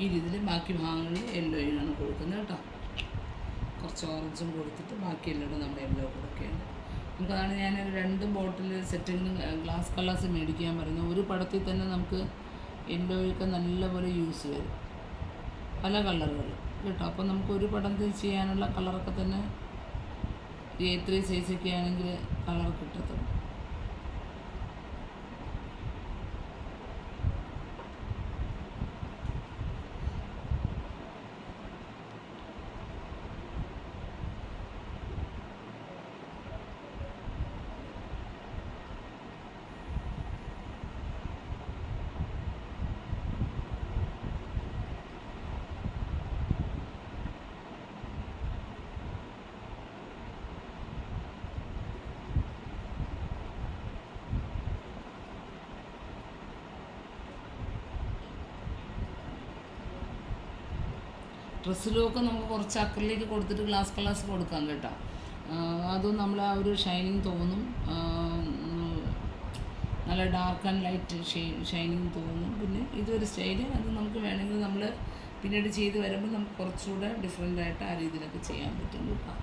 ഈ രീതിയിൽ ബാക്കി ഭാഗങ്ങളിൽ യെല്ലോയാണ് കൊടുക്കുന്നത് കേട്ടോ. കുറച്ച് ഓറഞ്ചും കൊടുത്തിട്ട് ബാക്കി എല്ലായിടും നമ്മൾ യെല്ലോ കൊടുക്കുകയാണ്. നമുക്കതാണ് ഞാൻ 2 ബോട്ടിൽ സെറ്റിങ്ങിന് ഗ്ലാസ് കളേഴ്സ് മേടിക്കാൻ പറഞ്ഞു. ഒരു പടത്തിൽ തന്നെ നമുക്ക് യെല്ലോയൊക്കെ നല്ലപോലെ യൂസ് വരും, പല കളറുകൾ കേട്ടോ. അപ്പോൾ നമുക്ക് ഒരു പടത്തിൽ ചെയ്യാനുള്ള കളറൊക്കെ തന്നെ A3 സൈസൊക്കെ ആണെങ്കിൽ കളർ കിട്ടത്തുള്ളൂ. ഡ്രസ്സിലുമൊക്കെ നമുക്ക് കുറച്ച് അക്രിലിക് കൊടുത്തിട്ട് ഗ്ലാസ് കളേഴ്സ് കൊടുക്കാം കേട്ടോ. അതും നമ്മൾ ആ ഒരു ഷൈനിങ് തോന്നും, നല്ല ഡാർക്ക് ആൻഡ് ലൈറ്റ് ഷൈനിങ് തോന്നും. പിന്നെ ഇതൊരു സ്റ്റൈല്, അത് നമുക്ക് വേണമെങ്കിൽ നമ്മൾ പിന്നീട് ചെയ്ത് വരുമ്പോൾ നമുക്ക് കുറച്ചുകൂടെ ഡിഫറെൻ്റായിട്ട് ആ രീതിയിലൊക്കെ ചെയ്യാൻ പറ്റും കേട്ടോ.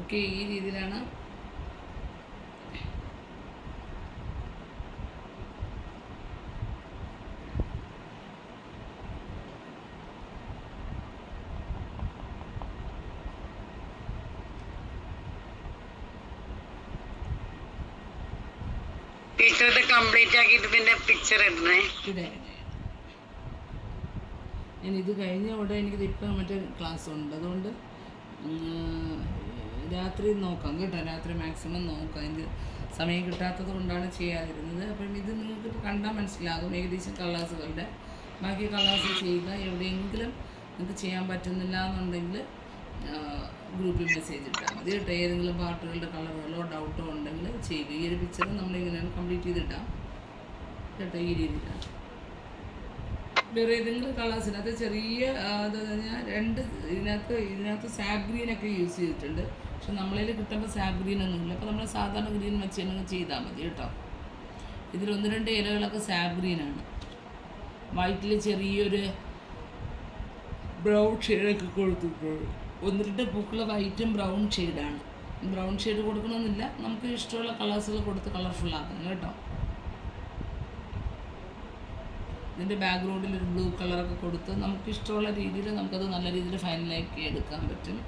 ഓക്കെ, ഈ രീതിയിലാണ് ടീച്ചർ കംപ്ലീറ്റ് ആക്കിയിട്ട് പിന്നെ പിക്ചർ ഇടണേ. ഞാൻ ഇത് കഴിഞ്ഞ ഉടനെ എനിക്കിത് ഇപ്പം മറ്റേ ക്ലാസ് ഉണ്ട്, അതുകൊണ്ട് രാത്രി നോക്കാം കേട്ടോ. രാത്രി മാക്സിമം നോക്കാം. അതിൻ്റെ സമയം കിട്ടാത്തത് കൊണ്ടാണ് ചെയ്യാതിരുന്നത്. അപ്പം ഇത് നിങ്ങൾക്ക് ഇപ്പോൾ കണ്ടാൽ മനസ്സിലാകും ഏകദേശം കളേഴ്സുകളുടെ. ബാക്കി കളേഴ്സ് ചെയ്യുക. എവിടെയെങ്കിലും നിങ്ങൾക്ക് ചെയ്യാൻ പറ്റുന്നില്ല എന്നുണ്ടെങ്കിൽ ഗ്രൂപ്പിൽ മെസ്സേജ് ഇട്ടാൽ മതി കേട്ടോ. ഏതെങ്കിലും പാർട്ടുകളുടെ കളറുകളോ ഡൗട്ടോ ഉണ്ടെങ്കിൽ ചെയ്യുക. ഈ ഒരു പിക്ചർ നമ്മളിങ്ങനെയാണ് കംപ്ലീറ്റ് ചെയ്തിട്ടാം കേട്ടോ. ഈ രീതിയിലാണ്. വേറെ ഏതെങ്കിലും കളേഴ്സിനകത്ത് ചെറിയ എന്താ പറഞ്ഞാൽ ഇതിനകത്ത് സാബ് ഗ്രീനൊക്കെ യൂസ് ചെയ്തിട്ടുണ്ട്. പക്ഷെ നമ്മളതിൽ കിട്ടുമ്പോൾ സാബ് ഗ്രീനൊന്നുമില്ല. അപ്പോൾ നമ്മൾ സാധാരണ ഗ്രീൻ വെച്ച് തന്നെ ചെയ്താൽ മതി കേട്ടോ. ഇതിൽ 1-2 ഇലകളൊക്കെ സാബ് ഗ്രീനാണ്. വൈറ്റിൽ ചെറിയൊരു ബ്രൗൺ ഷെയ്ഡൊക്കെ കൊടുത്തിട്ടുണ്ട്. 1-2 പൂക്കൾ വൈറ്റും ബ്രൗൺ ഷെയ്ഡാണ്. ബ്രൗൺ ഷെയ്ഡ് കൊടുക്കണമെന്നില്ല, നമുക്ക് ഇഷ്ടമുള്ള കളേഴ്സുകൾ കൊടുത്ത് കളർഫുള്ളാക്കണം കേട്ടോ. ഇതിൻ്റെ ബാക്ക്ഗ്രൗണ്ടിൽ ഒരു ബ്ലൂ കളറൊക്കെ കൊടുത്ത് നമുക്ക് ഇഷ്ടമുള്ള രീതിയിൽ നമുക്കത് നല്ല രീതിയിൽ ഫൈനലാക്കി എടുക്കാൻ പറ്റും.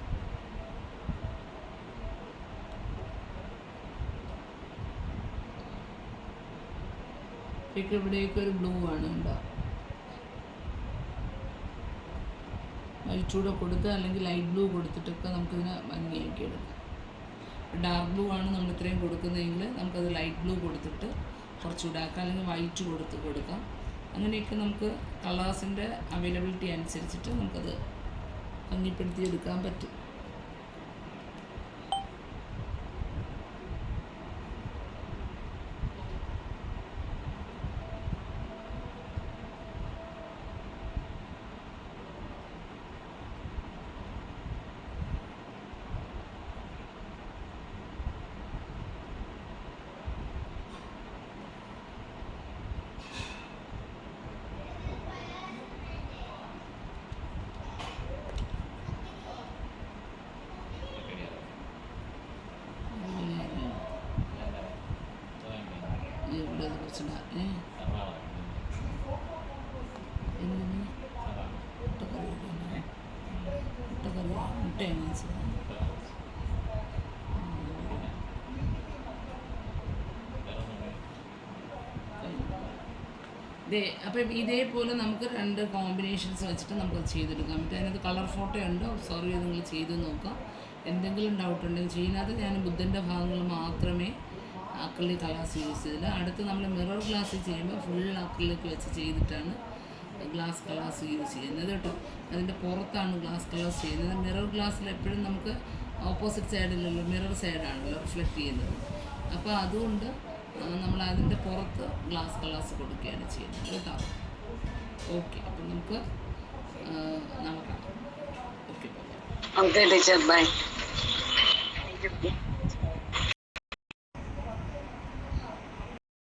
ഇവിടെയൊക്കെ ഒരു ബ്ലൂ ആണ് ഉണ്ടോ, വൈറ്റൂടെ കൊടുത്ത് അല്ലെങ്കിൽ ലൈറ്റ് ബ്ലൂ കൊടുത്തിട്ടൊക്കെ നമുക്കിതിനെ ഭംഗിയാക്കി എടുക്കാം. ഡാർക്ക് ബ്ലൂ ആണ് നമ്മൾ ഇത്രയും കൊടുക്കുന്നതെങ്കിൽ നമുക്കത് ലൈറ്റ് ബ്ലൂ കൊടുത്തിട്ട് കുറച്ചുകൂടെ ആക്കാം, അല്ലെങ്കിൽ വൈറ്റ് കൊടുക്കാം. അങ്ങനെയൊക്കെ നമുക്ക് കളേഴ്സിൻ്റെ അവൈലബിലിറ്റി അനുസരിച്ചിട്ട് നമുക്കത് ഭംഗിപ്പെടുത്തി എടുക്കാൻ പറ്റും. അപ്പം ഇതേപോലെ നമുക്ക് 2 കോമ്പിനേഷൻസ് വെച്ചിട്ട് നമുക്കത് ചെയ്തെടുക്കാൻ പറ്റും. അതിനകത്ത് കളർ ഫോട്ടോ ഉണ്ട്, ഒബ്സർവ് ചെയ്ത് നിങ്ങൾ ചെയ്ത് നോക്കാം. എന്തെങ്കിലും ഡൗട്ട് ഉണ്ടെങ്കിൽ ചെയ്യുന്നത് ഞാൻ ബുദ്ധൻ്റെ ഭാഗങ്ങൾ മാത്രമേ അക്രിലിക് കളേഴ്സ് യൂസ് ചെയ്തില്ല. അടുത്ത് നമ്മൾ മിറർ ഗ്ലാസ്സിൽ ചെയ്യുമ്പോൾ ഫുൾ അക്രിലിക് വെച്ച് ചെയ്തിട്ടാണ് ഗ്ലാസ് കളേഴ്സ് യൂസ് ചെയ്യുന്നത് കേട്ടോ. അതിൻ്റെ പുറത്താണ് ഗ്ലാസ് കളേഴ്സ് ചെയ്യുന്നത്. മിറർ ഗ്ലാസ്സിൽ എപ്പോഴും നമുക്ക് ഓപ്പോസിറ്റ് സൈഡിലുള്ള മിറർ സൈഡാണല്ലോ റിഫ്ലക്റ്റ് ചെയ്യുന്നത്. അപ്പോൾ അതുകൊണ്ട് നമ്മൾ അതിൻ്റെ പുറത്ത് ഗ്ലാസ് കളേഴ്സ് കൊടുക്കുകയാണ് ചെയ്യുന്നത് കേട്ടോ. ഓക്കെ, അപ്പം നമുക്ക് നാളെ കാണാം. Okay, teacher by.